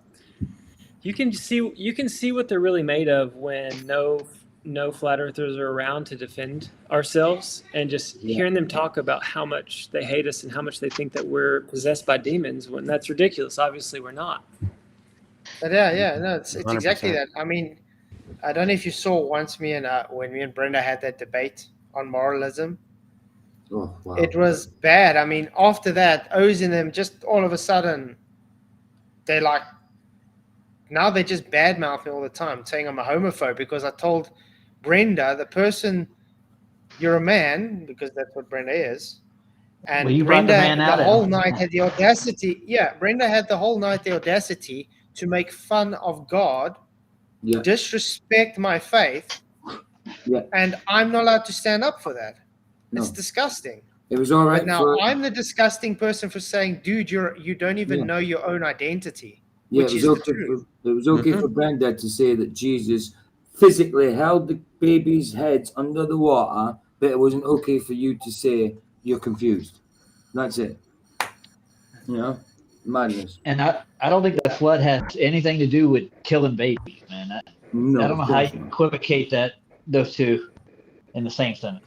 you can see what they're really made of when no flat earthers are around to defend ourselves, and just hearing them talk about how much they hate us and how much they think that we're possessed by demons, when that's ridiculous. Obviously we're not. But yeah, no, it's exactly 100%. that. I mean, I don't know if you saw once when me and Brenda had that debate on moralism. Oh, wow. It was bad. I mean, after that, O's in them just all of a sudden, they're like, now they're just bad mouthing all the time, saying I'm a homophobe because I told Brenda, the person, you're a man, because that's what Brenda is. And Well, you brought the Brenda, man out the of whole him. night had the audacity. Yeah, Brenda had the whole night the audacity to make fun of God, disrespect my faith, and I'm not allowed to stand up for that. It's disgusting. It was all right. But now I'm the disgusting person for saying, dude, you don't even know your own identity, which is the truth. It was okay for Brenda to say that Jesus physically held the baby's heads under the water, but it wasn't okay for you to say you're confused. That's it. You know, madness. And I don't think the flood has anything to do with killing babies, man. I don't know how you equivocate those two in the same sentence.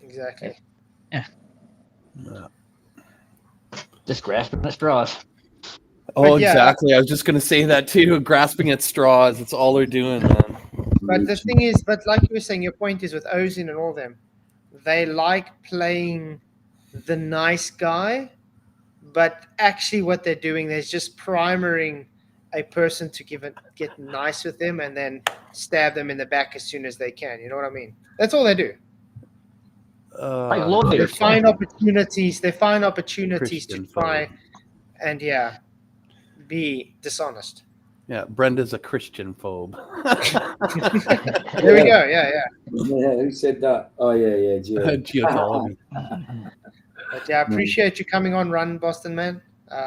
Exactly. Yeah. Just grasping at straws. Oh, exactly. I was just going to say that too. Grasping at straws. It's all they're doing, man. But the thing is, like you were saying, your point is with Ozin and all them, they like playing the nice guy, but actually what they're doing is just primering a person to get nice with them and then stab them in the back as soon as they can. You know what I mean? That's all they do. They find opportunities. They find opportunities to try and be dishonest. Yeah, Brenda's a Christian phobe. There we go. Yeah. Yeah, who said that? Oh, yeah, Geontology. But yeah, I appreciate you coming on, Run Boston, man.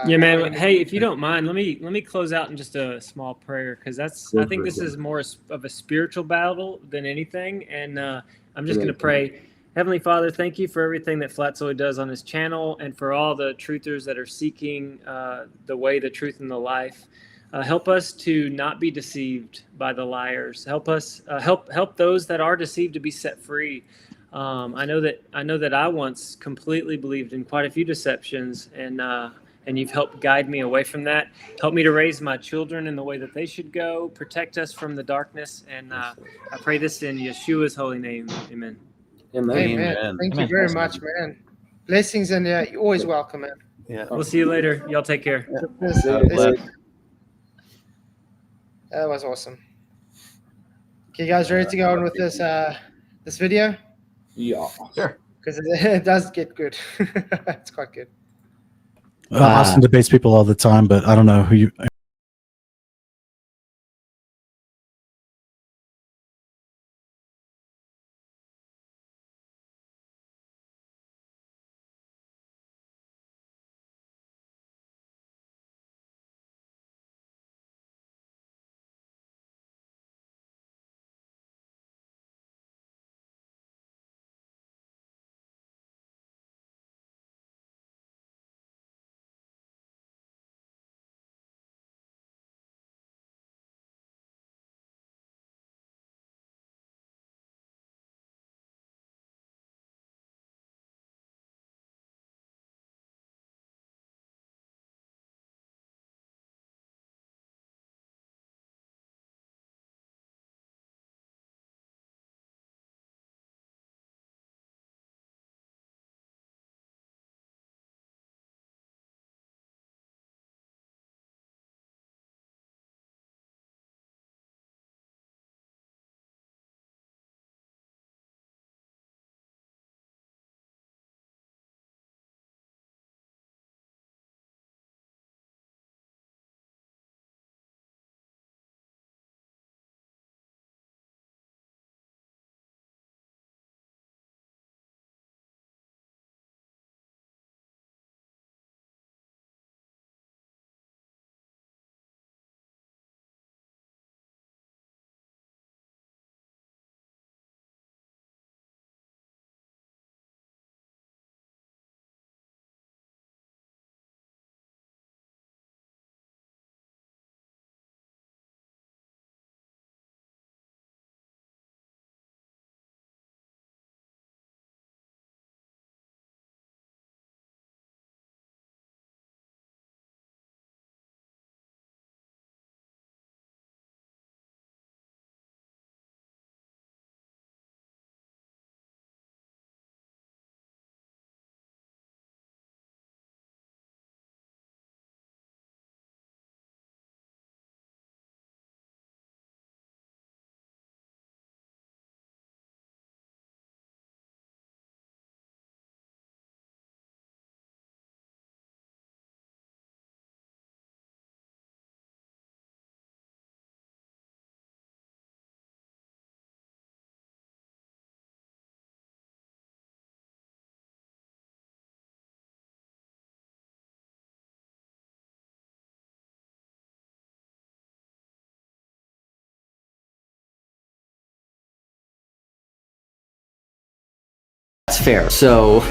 Yeah, man. Hey, if you don't mind, let me close out in just a small prayer, because I think this is more of a spiritual battle than anything, and I'm just going to pray. Heavenly Father, thank you for everything that Flatzoid does on his channel, and for all the truthers that are seeking the way, the truth, and the life. Help us to not be deceived by the liars. Help us help those that are deceived to be set free. I know that I once completely believed in quite a few deceptions, and you've helped guide me away from that. Help me to raise my children in the way that they should go. Protect us from the darkness, and I pray this in Yeshua's holy name. Amen. Amen. Thank you very much, man. Blessings, and you're always welcome, man. Yeah. We'll see you later. Y'all take care. That was awesome. Okay, you guys ready to go on with this video? Yeah. Sure. Because it does get good. It's quite good. Austin debates people all the time, but I don't know who you fair. So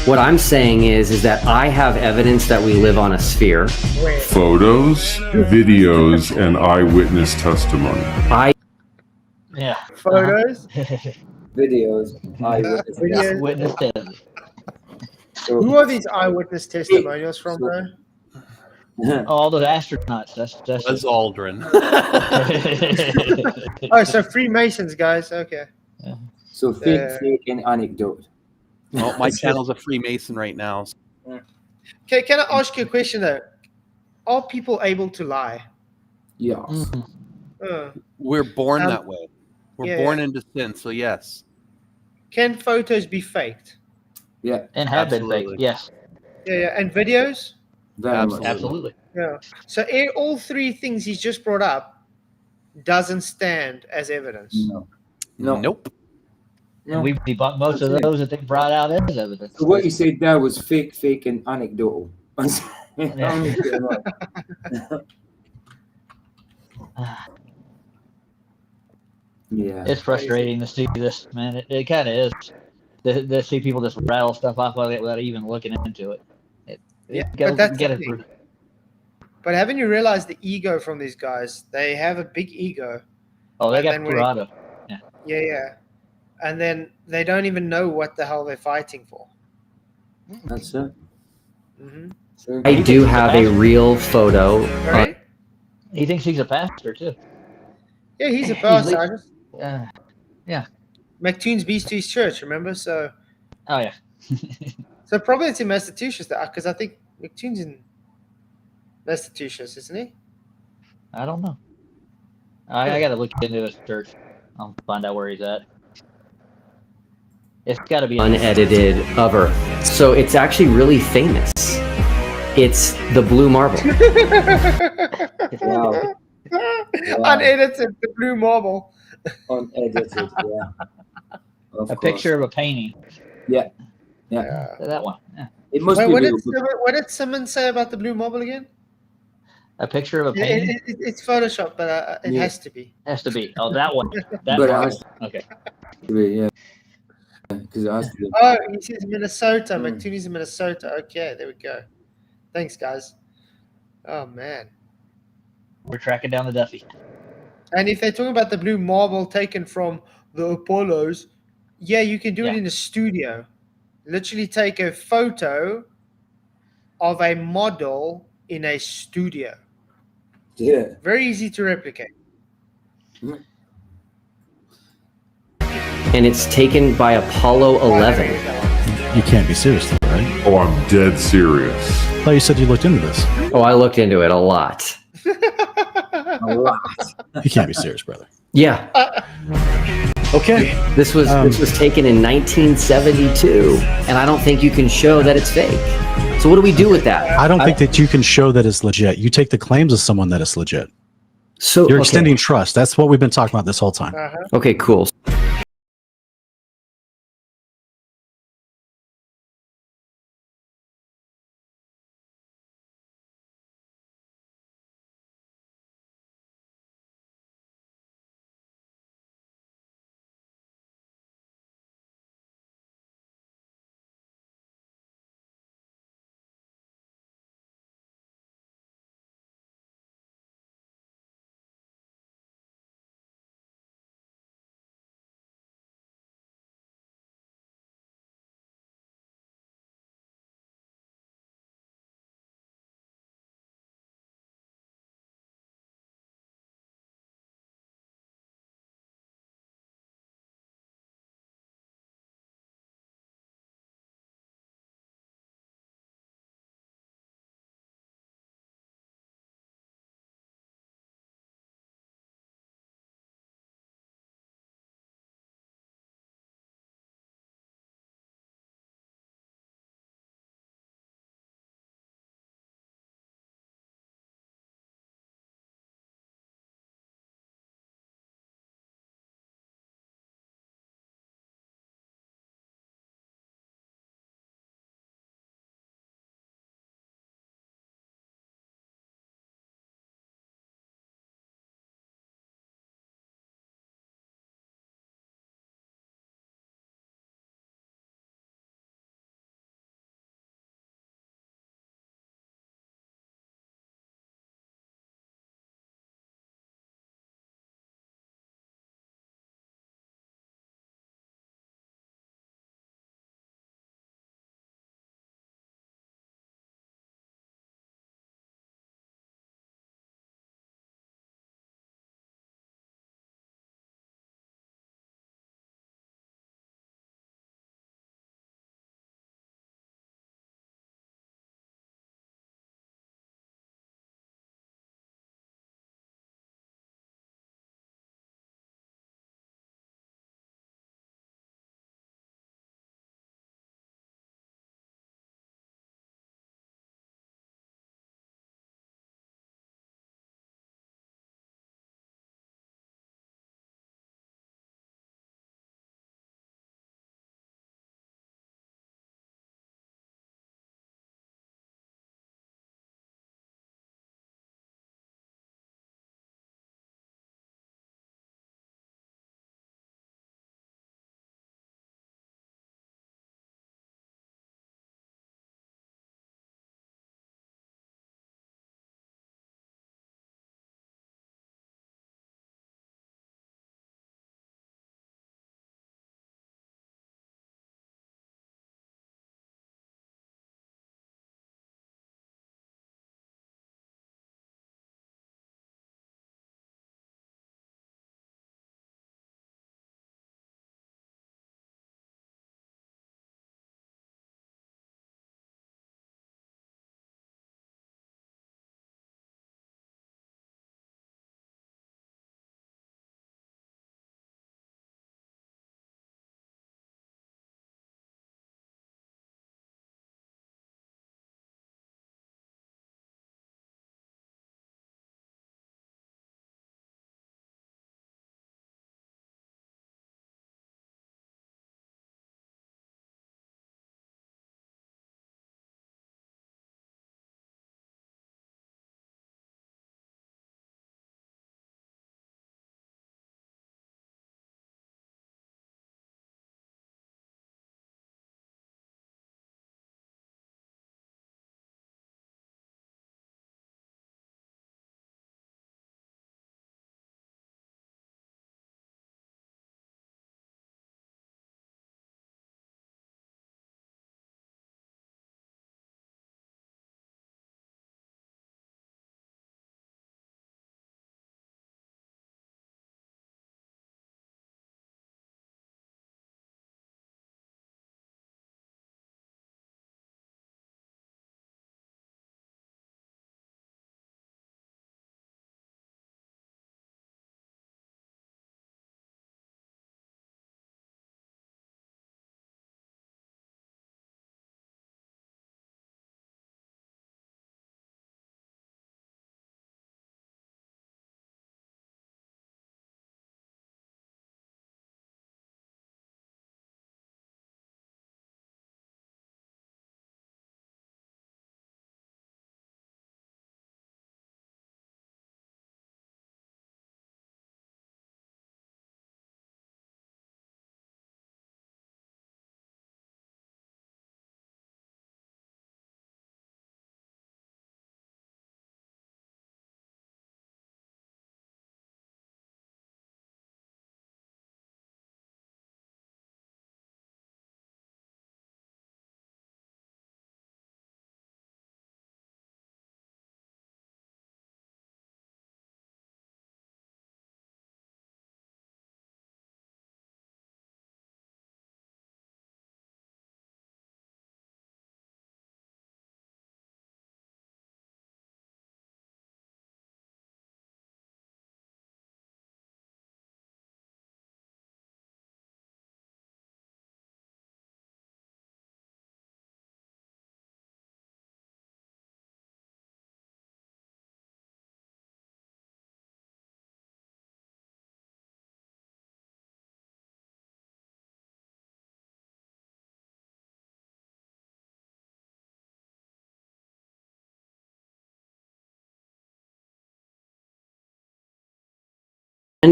what I'm saying is that I have evidence that we live on a sphere. Photos, videos, and eyewitness testimony. Yeah. Photos, Videos, eyewitness. videos. Witness testimony. Who are these eyewitness testimonials from, though? All those astronauts. That's Buzz Aldrin. Oh, so Freemasons, guys. Okay. So fake, and anecdote. Well, my channel's a Freemason right now. Okay, can I ask you a question though? Are people able to lie? Yes. We're born that way. We're yeah, born yeah. into sin, so yes. Can photos be faked? Yeah. And have been Absolutely. faked. Yes. Yeah, yeah. And videos? Very much. Absolutely. Yeah. So all three things he's just brought up doesn't stand as evidence. No. No. Nope. And we debunked most of those that they brought out as evidence. So what you said there was fake, and anecdotal. Yeah. It's frustrating to see this, man. It kind of is. To see people just rattle stuff off like that without even looking into it. But that's the thing. But haven't you realized the ego from these guys? They have a big ego. Oh, they And got then when bravado. Yeah. Yeah, yeah. And then they don't even know what the hell they're fighting for. That's it. Mm-hmm. I do have a real photo. Right? He thinks he's a pastor too. Yeah, he's a pastor. Yeah. McToon's beast to his church, remember? So. Oh yeah. So probably it's in Massachusetts, because I think McToon's in Massachusetts, isn't he? I don't know. I got to look into his church. I'll find out where he's at. It's got to be Unedited of Earth. So it's actually really famous. It's the blue marble. Wow. Unedited, the blue marble. Unedited, yeah. A picture of a painting. Yeah. That one. Yeah. It must Wait, be what real. what did Simmons say about the blue marble again? A picture of a painting. It's Photoshop, but it has to be. Has to be. Oh, that one. That But it marble. has Okay. Yeah. Because it has to be. Oh, he says Minnesota. McTooney's in Minnesota. Okay, there we go. Thanks, guys. Oh, man. We're tracking down the Duffy. And if they're talking about the blue marble taken from the Apollos, yeah, you can do it in a studio. Literally take a photo of a model in a studio. Yeah. Very easy to replicate. And it's taken by Apollo 11. You can't be serious, though, right? Oh, I'm dead serious. I thought you said you looked into this. Oh, I looked into it a lot. A lot. You can't be serious, brother. Yeah. Okay. This was taken in 1972, and I don't think you can show that it's fake. So what do we do with that? I don't think that you can show that it's legit. You take the claims of someone that it's legit. So you're extending trust. That's what we've been talking about this whole time. Okay, cool.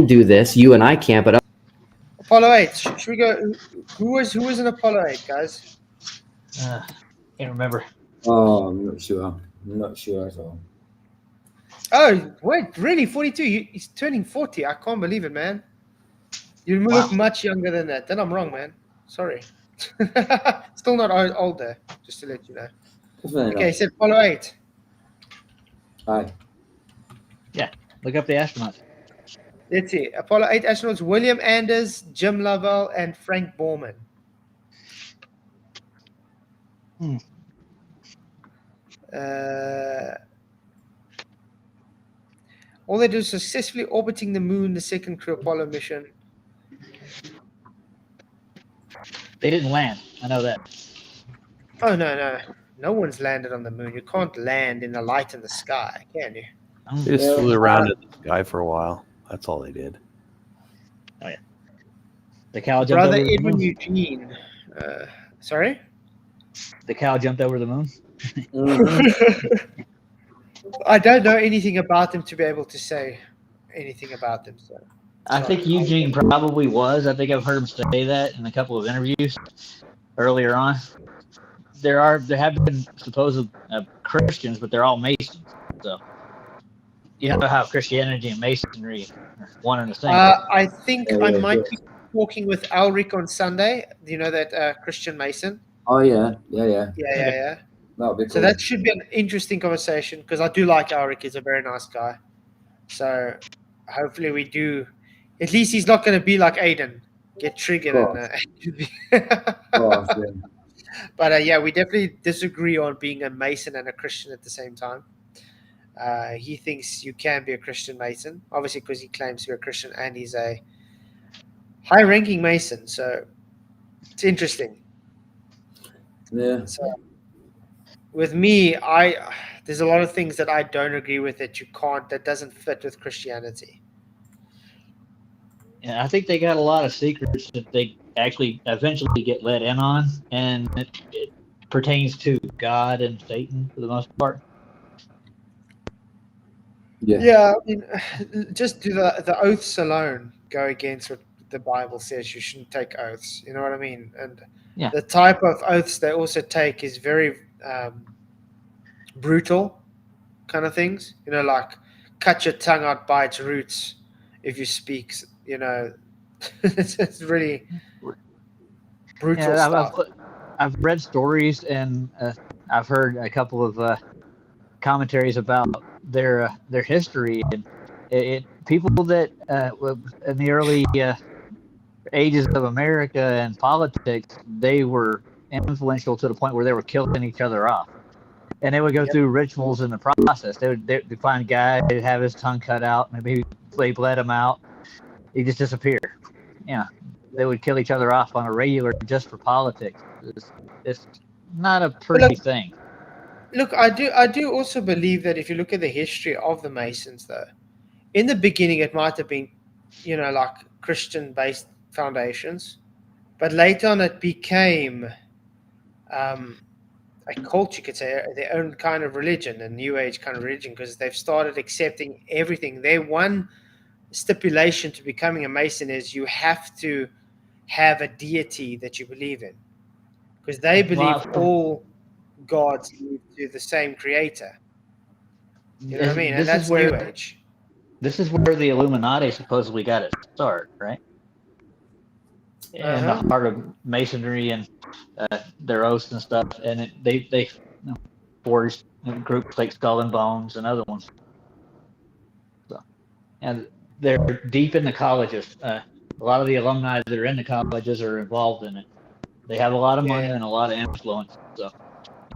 do this. You and I can't, but Apollo 8. Should we go? Who was in Apollo 8, guys? Can't remember. Oh, I'm not sure. I'm not sure at all. Oh, wait, really? 42? He's turning 40. I can't believe it, man. You look much younger than that. Then I'm wrong, man. Sorry. Still not older, just to let you know. Okay, he said Apollo 8. Aye. Yeah, look up the astronauts. Let's see. Apollo 8 astronauts William Anders, Jim Lovell, and Frank Borman. All they do is successfully orbiting the moon, the second crew Apollo mission. They didn't land. I know that. Oh, no. No one's landed on the moon. You can't land in the light in the sky, can you? They just flew around in the sky for a while. That's all they did. Oh, yeah. The cow jumped Brother over the Edwin moon. Eugene. Sorry? The cow jumped over the moon. I don't know anything about them to be able to say anything about them. So I think Eugene probably was. I think I've heard him say that in a couple of interviews earlier on. There have been supposed Christians, but they're all Masons. So you know how Christianity and Masonry are one and the same. I think I might be talking with Alric on Sunday. Do you know that Christian Mason? Oh, yeah. Yeah. That'll be cool. So that should be an interesting conversation because I do like Alric. He's a very nice guy. So hopefully we do. At least he's not going to be like Aiden, get triggered. But yeah, we definitely disagree on being a Mason and a Christian at the same time. He thinks you can be a Christian Mason, obviously because he claims to be a Christian and he's a high-ranking Mason. So it's interesting. Yeah. So with me, there's a lot of things that I don't agree with that doesn't fit with Christianity. Yeah, I think they got a lot of secrets that they actually eventually get let in on, and it pertains to God and Satan for the most part. Yeah, I mean, just do the oaths alone go against what the Bible says. You shouldn't take oaths. You know what I mean? And the type of oaths they also take is very brutal kind of things. You know, like cut your tongue out by its roots if you speak. You know, it's really brutal stuff. I've read stories and I've heard a couple of commentaries about their history, and people that in the early ages of America and politics, they were influential to the point where they were killing each other off, and they would go through rituals in the process. They'd find a guy, they'd have his tongue cut out, maybe they bled him out, he'd just disappear. Yeah, they would kill each other off on a regular just for politics. It's not a pretty thing. Look, I do also believe that if you look at the history of the Masons, though, in the beginning it might have been, you know, like Christian-based foundations, but later on it became a cult, you could say, their own kind of religion, a New Age kind of religion, because they've started accepting everything. Their one stipulation to becoming a Mason is you have to have a deity that you believe in, because they believe all gods lead to the same creator. You know what I mean? And that's New Age. This is where the Illuminati supposedly got its start, right? In the heart of Masonry and their oaths and stuff, and they forged groups like Skull and Bones and other ones. So, and they're deep in the colleges. A lot of the alumni that are in the colleges are involved in it. They have a lot of money and a lot of influence. So,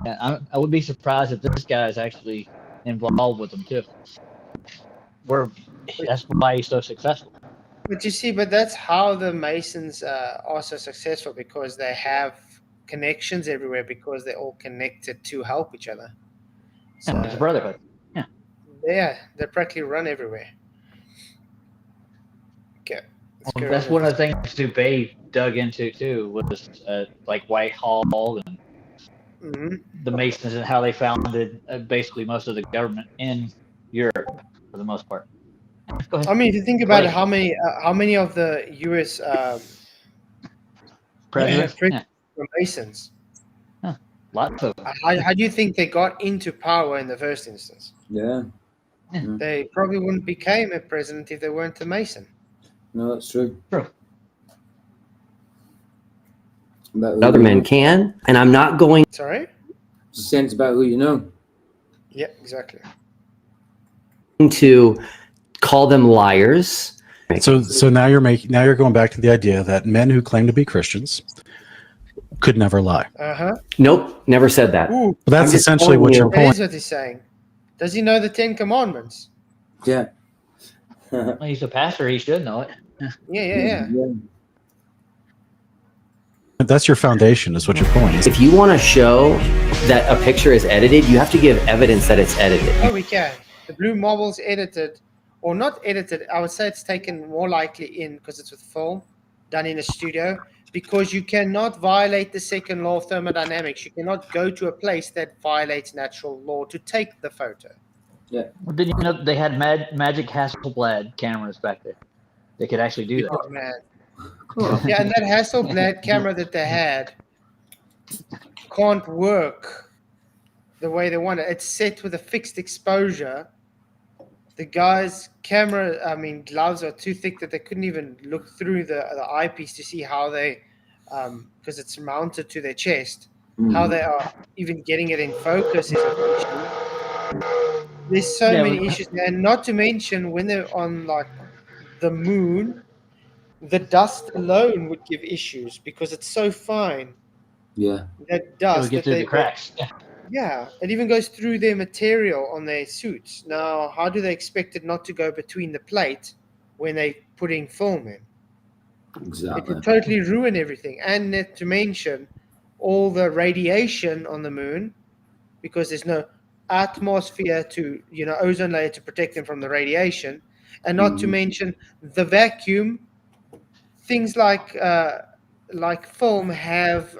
yeah, I would be surprised if this guy is actually involved with them too. That's why he's so successful. But you see, that's how the Masons are so successful, because they have connections everywhere, because they're all connected to help each other. So, it's a brotherhood. Yeah, they practically run everywhere. Okay. Well, that's one of the things Dubé dug into too, was like Whitehall and the Masons and how they founded basically most of the government in Europe for the most part. Go ahead. I mean, if you think about it, Like- how many of the U.S. Presidents? Yeah. were Masons? Lots of them. How do you think they got into power in the first instance? Yeah. They probably wouldn't became a president if they weren't a Mason. No, that's true. True. Other men can, and I'm not going Sorry? Sense about who you know. Yeah, exactly. to call them liars. So now you're going back to the idea that men who claim to be Christians could never lie. Nope, never said that. Ooh. But that's I'm just essentially telling what you- your That point. is what he's saying. Does he know the Ten Commandments? Yeah. Well, he's a pastor. He should know it. Yeah. That's your foundation, is what your point is. If you want to show that a picture is edited, you have to give evidence that it's edited. Oh, we can. The blue marble's edited, or not edited. I would say it's taken more likely in because it's with film, done in a studio. Because you cannot violate the second law of thermodynamics. You cannot go to a place that violates natural law to take the photo. Yeah. Well, did you know they had Magic Hasselblad cameras back there? They could actually do that. Oh, man. Yeah, and that Hasselblad camera that they had can't work the way they want it. It's set with a fixed exposure. The guy's gloves are too thick that they couldn't even look through the eyepiece to see how they, because it's mounted to their chest, how they are even getting it in focus is an issue. There's so many issues, and not to mention when they're on like the moon, the dust alone would give issues because it's so fine. Yeah. That dust get through the cracks. Yeah, it even goes through their material on their suits. Now, how do they expect it not to go between the plate when they're putting film in? Exactly. It would totally ruin everything. And not to mention all the radiation on the moon, because there's no atmosphere to, ozone layer to protect them from the radiation. And not to mention the vacuum. Things like film have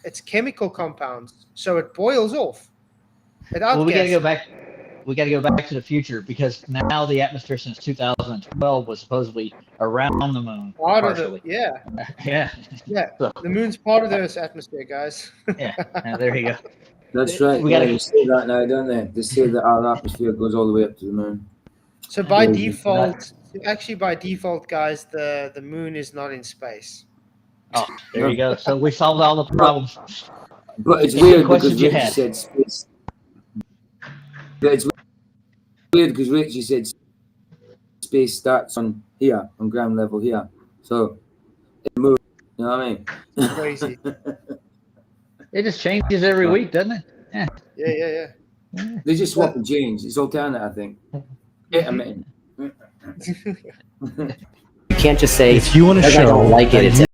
it's chemical compounds, so it boils off. Well, we got to go back. We got to go back to the future because now the atmosphere since 2012 was supposedly around the moon partially. Yeah. So, The moon's part of the Earth's atmosphere, guys. yeah, there you go. That's right. We gotta- They say that now, don't they? They say that our atmosphere goes all the way up to the moon. So by Crazy. default, guys, the moon is not in space. Oh, there you go. So we solved all the problems. But it's Any weird questions because you Richie had? said space. But it's weird because Richie said space starts on here, on ground level here. So it moves. You know what I mean? Crazy. It just changes every week, doesn't it? Yeah. Yeah. They just swap and change. It's alternate, I think. Intermittent. You can't just say, If you want to "Because I don't show like it, that it's you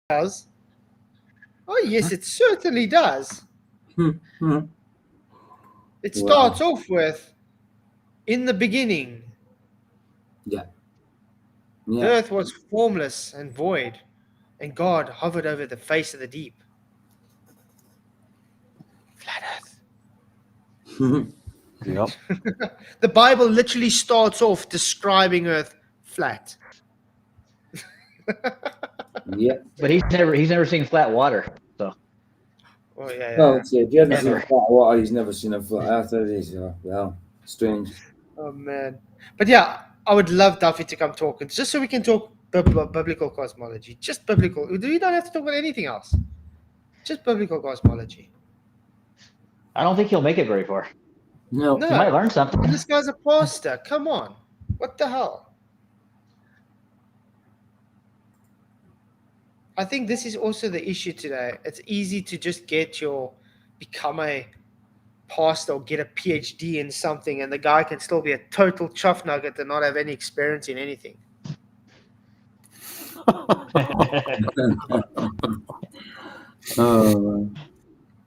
does. Oh, yes, it certainly does. It starts off with, in the beginning, Yeah. the earth was formless and void, and God hovered over the face of the deep. Flat Earth. Yep. The Bible literally starts off describing Earth flat. Yeah. But he's never seen flat water. So. Oh yeah. Well, see, if you haven't Never. seen flat water, he's never seen a flat earth. It is, well, strange. Oh man. But yeah, I would love Duffy to come talk, just so we can talk biblical cosmology. Just biblical. We don't have to talk about anything else. Just biblical cosmology. I don't think he'll make it very far. No. He might learn something. This guy's a pastor. Come on. What the hell? I think this is also the issue today. It's easy to just become a pastor or get a PhD in something, and the guy can still be a total chuff nugget and not have any experience in anything. I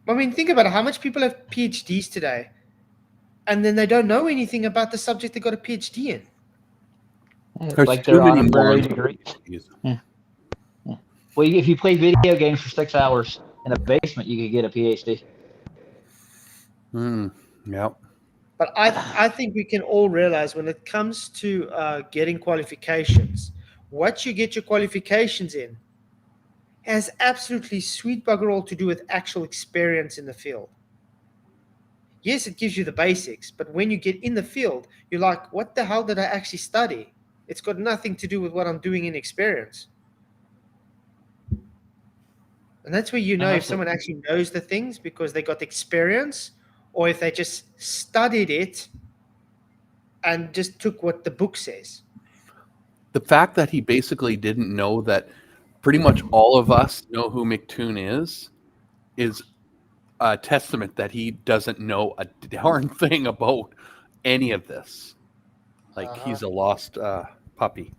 mean, think about it. How much people have PhDs today, and then they don't know anything about the subject they got a PhD in? There's like their honorary degree. Yeah. Well, if you play video games for 6 hours in a basement, you could get a PhD. Yep. But I think we can all realize when it comes to getting qualifications, what you get your qualifications in has absolutely sweet bugger all to do with actual experience in the field. Yes, it gives you the basics, but when you get in the field, you're like, what the hell did I actually study? It's got nothing to do with what I'm doing in experience. And that's where you know if someone actually knows the things because they got experience, or if they just studied it and just took what the book says. The fact that he basically didn't know that pretty much all of us know who McToon is a testament that he doesn't know a darn thing about any of this. Like he's a lost puppy.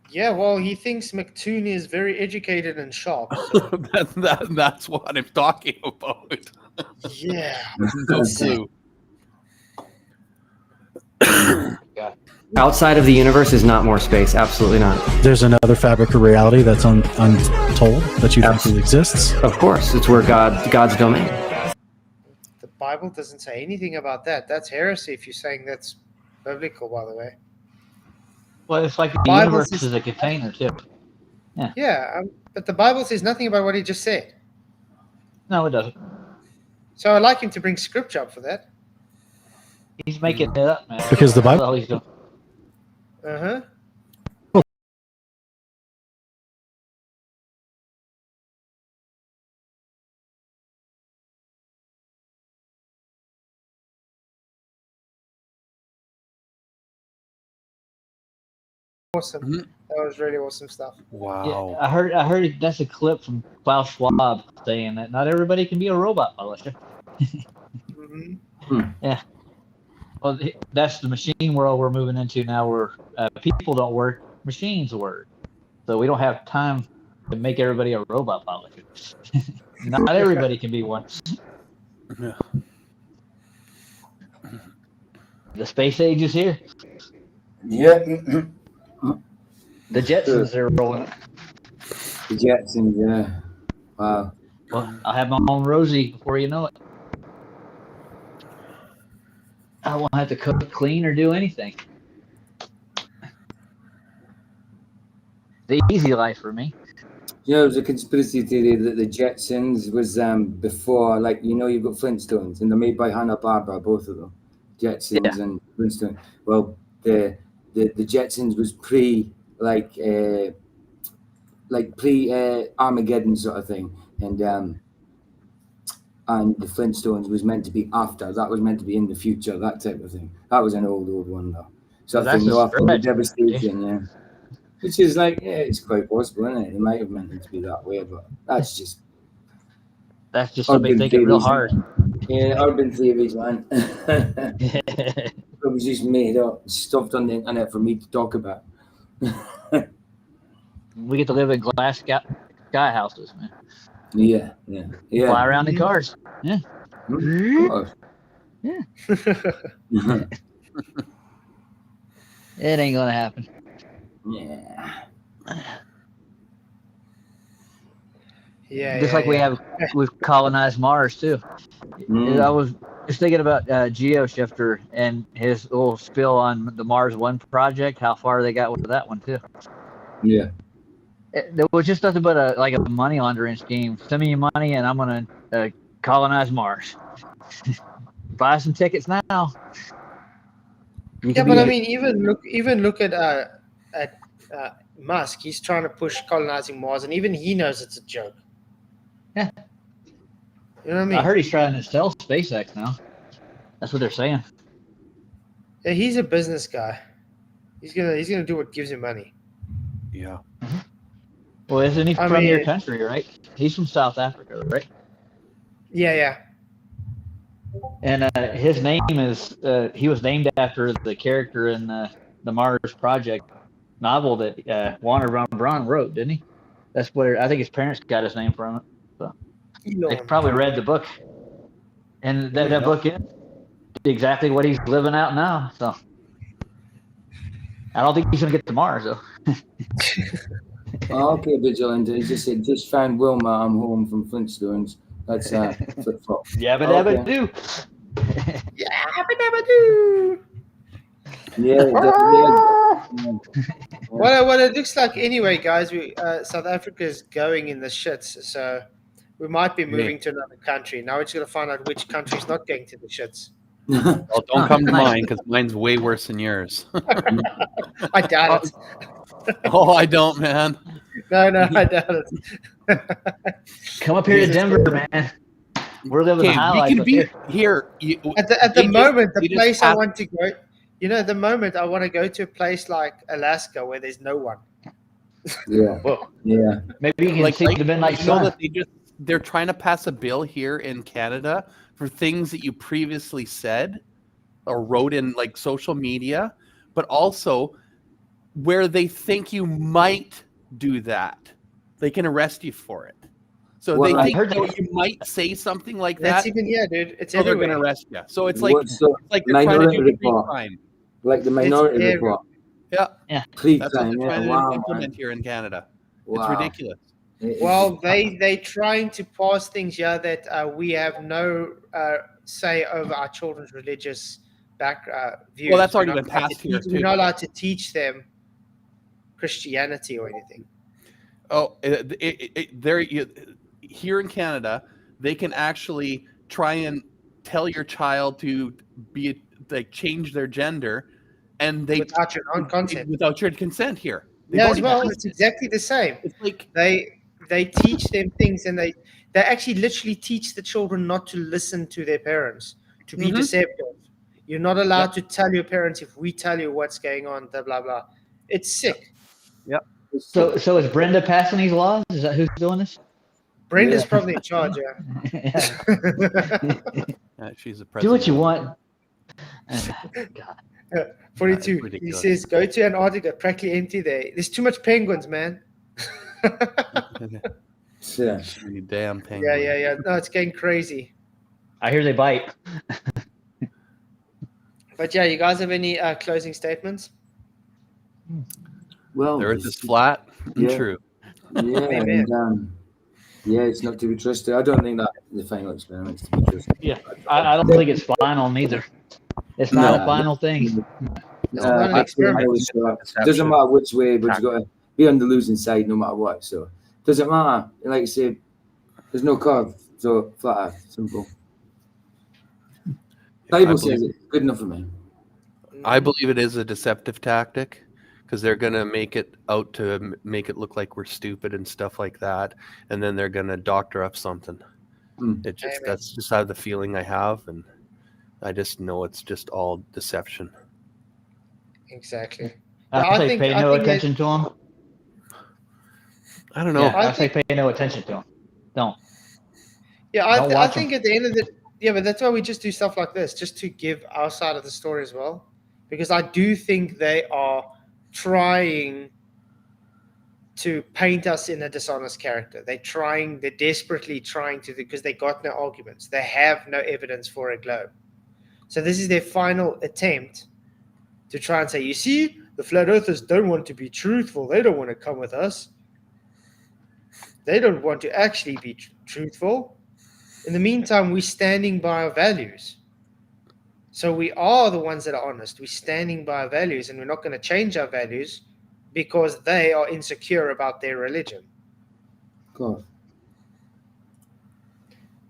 Yeah, well, he thinks McToon is very educated and sharp. So. That's what I'm talking about. Yeah. No clue. Outside of the universe is not more space. Absolutely not. There's another fabric of reality that's untold that you think exists. Of course, it's where God's domain. The Bible doesn't say anything about that. That's heresy if you're saying that's biblical, by the way. Well, it's like the Bible universe says- is a container too. Yeah, but the Bible says nothing about what he just said. No, it doesn't. So I'd like him to bring scripture up for that. He's making it up, man. Because the Bible- That's all he's doing. Uh-huh. Awesome. That was really awesome stuff. Wow. Yeah, I heard that's a clip from Klaus Schwab saying that not everybody can be a robot publisher. Yeah. Well, that's the machine world we're moving into now, where people don't work, machines work. So we don't have time to make everybody a robot publisher. Not everybody can be one. Yeah. The space age is here. Yeah. The Jetsons are rolling. The Jetsons, yeah. Wow. Well, I'll have my own Rosie before you know it. I won't have to cook, clean, or do anything. The easy life for me. You know, there's a conspiracy theory that the Jetsons was before, like, you know, you've got Flintstones, and they're made by Hanna-Barbera, both of them. Jetsons and Flintstones. Well, the Jetsons was pre-Armageddon sort of thing, and the Flintstones was meant to be after. That was meant to be in the future, that type of thing. That was an old one, though. So I think after the devastation, yeah. Which is like, yeah, it's quite possible, isn't it? It might have meant it to be that way, but that's just something thinking real hard. Yeah, urban theories, man. It was just made up, stuffed on the internet for me to talk about. We get to live in sky houses, man. Yeah. Fly around in cars. Yeah. Of course. Yeah. It ain't gonna happen. Yeah. Yeah. Just like we've colonized Mars too. I was just thinking about GeoShifter and his little spill on the Mars One project. How far they got with that one too. Yeah. There was just nothing but a money laundering scheme. Send me your money, and I'm gonna colonize Mars. Buy some tickets now. Yeah, but I mean, even look at Musk. He's trying to push colonizing Mars, and even he knows it's a joke. Yeah. You know what I mean? I heard he's trying to sell SpaceX now. That's what they're saying. Yeah, he's a business guy. He's gonna do what gives him money. Yeah. Well, isn't he from your country, right? He's from South Africa, right? Yeah. And his name is he was named after the character in the Mars Project novel that Warner von Braun wrote, didn't he? That's where I think his parents got his name from it. So they probably read the book, and that book is exactly what he's living out now. So I don't think he's gonna get to Mars though. Okay, Vigilante. He just said, just found Wilma. I'm home from Flintstones. That's flip flop. Yabba dabba do. Yabba dabba do. Yeah. Well, it looks like anyway, guys. South Africa is going in the shits, so we might be moving to another country. Now we're just gonna find out which country is not going to the shits. Well, don't come to mine because mine's way worse than yours. I doubt it. Oh, I don't, man. No, I doubt it. Come up here to Denver, man. We're living the high life. We can be here. At the moment, the place I want to go. You know, the moment I want to go to a place like Alaska where there's no one. Yeah. Whoa. Yeah. Maybe you can see the midnight sun. That they're trying to pass a bill here in Canada for things that you previously said or wrote in like social media, but also where they think you might do that, they can arrest you for it. So Well, they think you might say something like that. That's even dude. It's so they're going to everywhere. arrest you. So it's like What's the they're trying to minority do report? crime. Like the minority It's report. Yeah. Plea That's what crime. they're Yeah. trying Wow, to implement man. here in Canada. Wow. It's ridiculous. Well, they trying to pass things here that we have no say over our children's religious views. Well, that's already We're not been allowed passed to here, teach- We're too. not allowed to teach them Christianity or anything. Oh, here in Canada, they can actually try and tell your child to change their gender, and without your own consent, without your consent here. They've Yeah, as already well. passed It's exactly the same. It's like they teach them things, and they actually literally teach the children not to listen to their parents, to be deceptive. You're not allowed to tell your parents if we tell you what's going on. Blah blah blah. It's sick. Yep. So is Brenda passing these laws? Is that who's doing this? Brenda's probably in charge. Yeah. She's the president. Do what you want. 42. He says, go to Antarctica, practically empty there. There's too much penguins, man. Yeah. You damn penguin. Yeah. No, it's getting crazy. I hear they bite. But yeah, you guys have any closing statements? Well, the Earth is flat and true. Yeah, and, it's not to be trusted. I don't think that the final experiment is to be trusted. Yeah, I don't think it's final neither. It's not a final thing. Doesn't matter which way, but you've got to be on the losing side no matter what. So doesn't matter. Like I said, there's no curve. So flat Earth, simple. Bible says it's good enough for me. I believe it is a deceptive tactic because they're going to make it out to make it look like we're stupid and stuff like that. And then they're going to doctor up something. That's just how the feeling I have. And I just know it's just all deception. Exactly. I say pay no attention to them. I don't know. Yeah, I say pay no attention to them. Don't. Yeah, I think at the end of the but that's why we just do stuff like this, just to give our side of the story as well. Because I do think they are trying to paint us in a dishonest character. They're desperately trying to, because they got no arguments. They have no evidence for a globe. So this is their final attempt to try and say, you see, the flat earthers don't want to be truthful. They don't want to come with us. They don't want to actually be truthful. In the meantime, we're standing by our values. So we are the ones that are honest. We're standing by our values, and we're not going to change our values because they are insecure about their religion. God.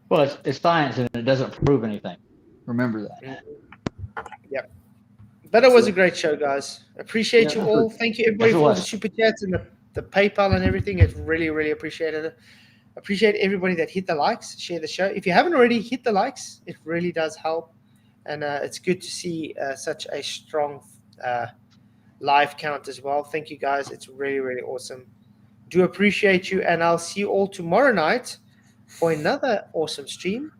Well, it's science and it doesn't prove anything. Remember that. Yep. But it was a great show, guys. Appreciate you all. Thank you, everybody, Yes, it for all the was. super chats and the PayPal and everything. It's really, really appreciated it. Appreciate everybody that hit the likes, share the show. If you haven't already, hit the likes. It really does help. And it's good to see such a strong live count as well. Thank you, guys. It's really, really awesome. Do appreciate you. And I'll see you all tomorrow night for another awesome stream.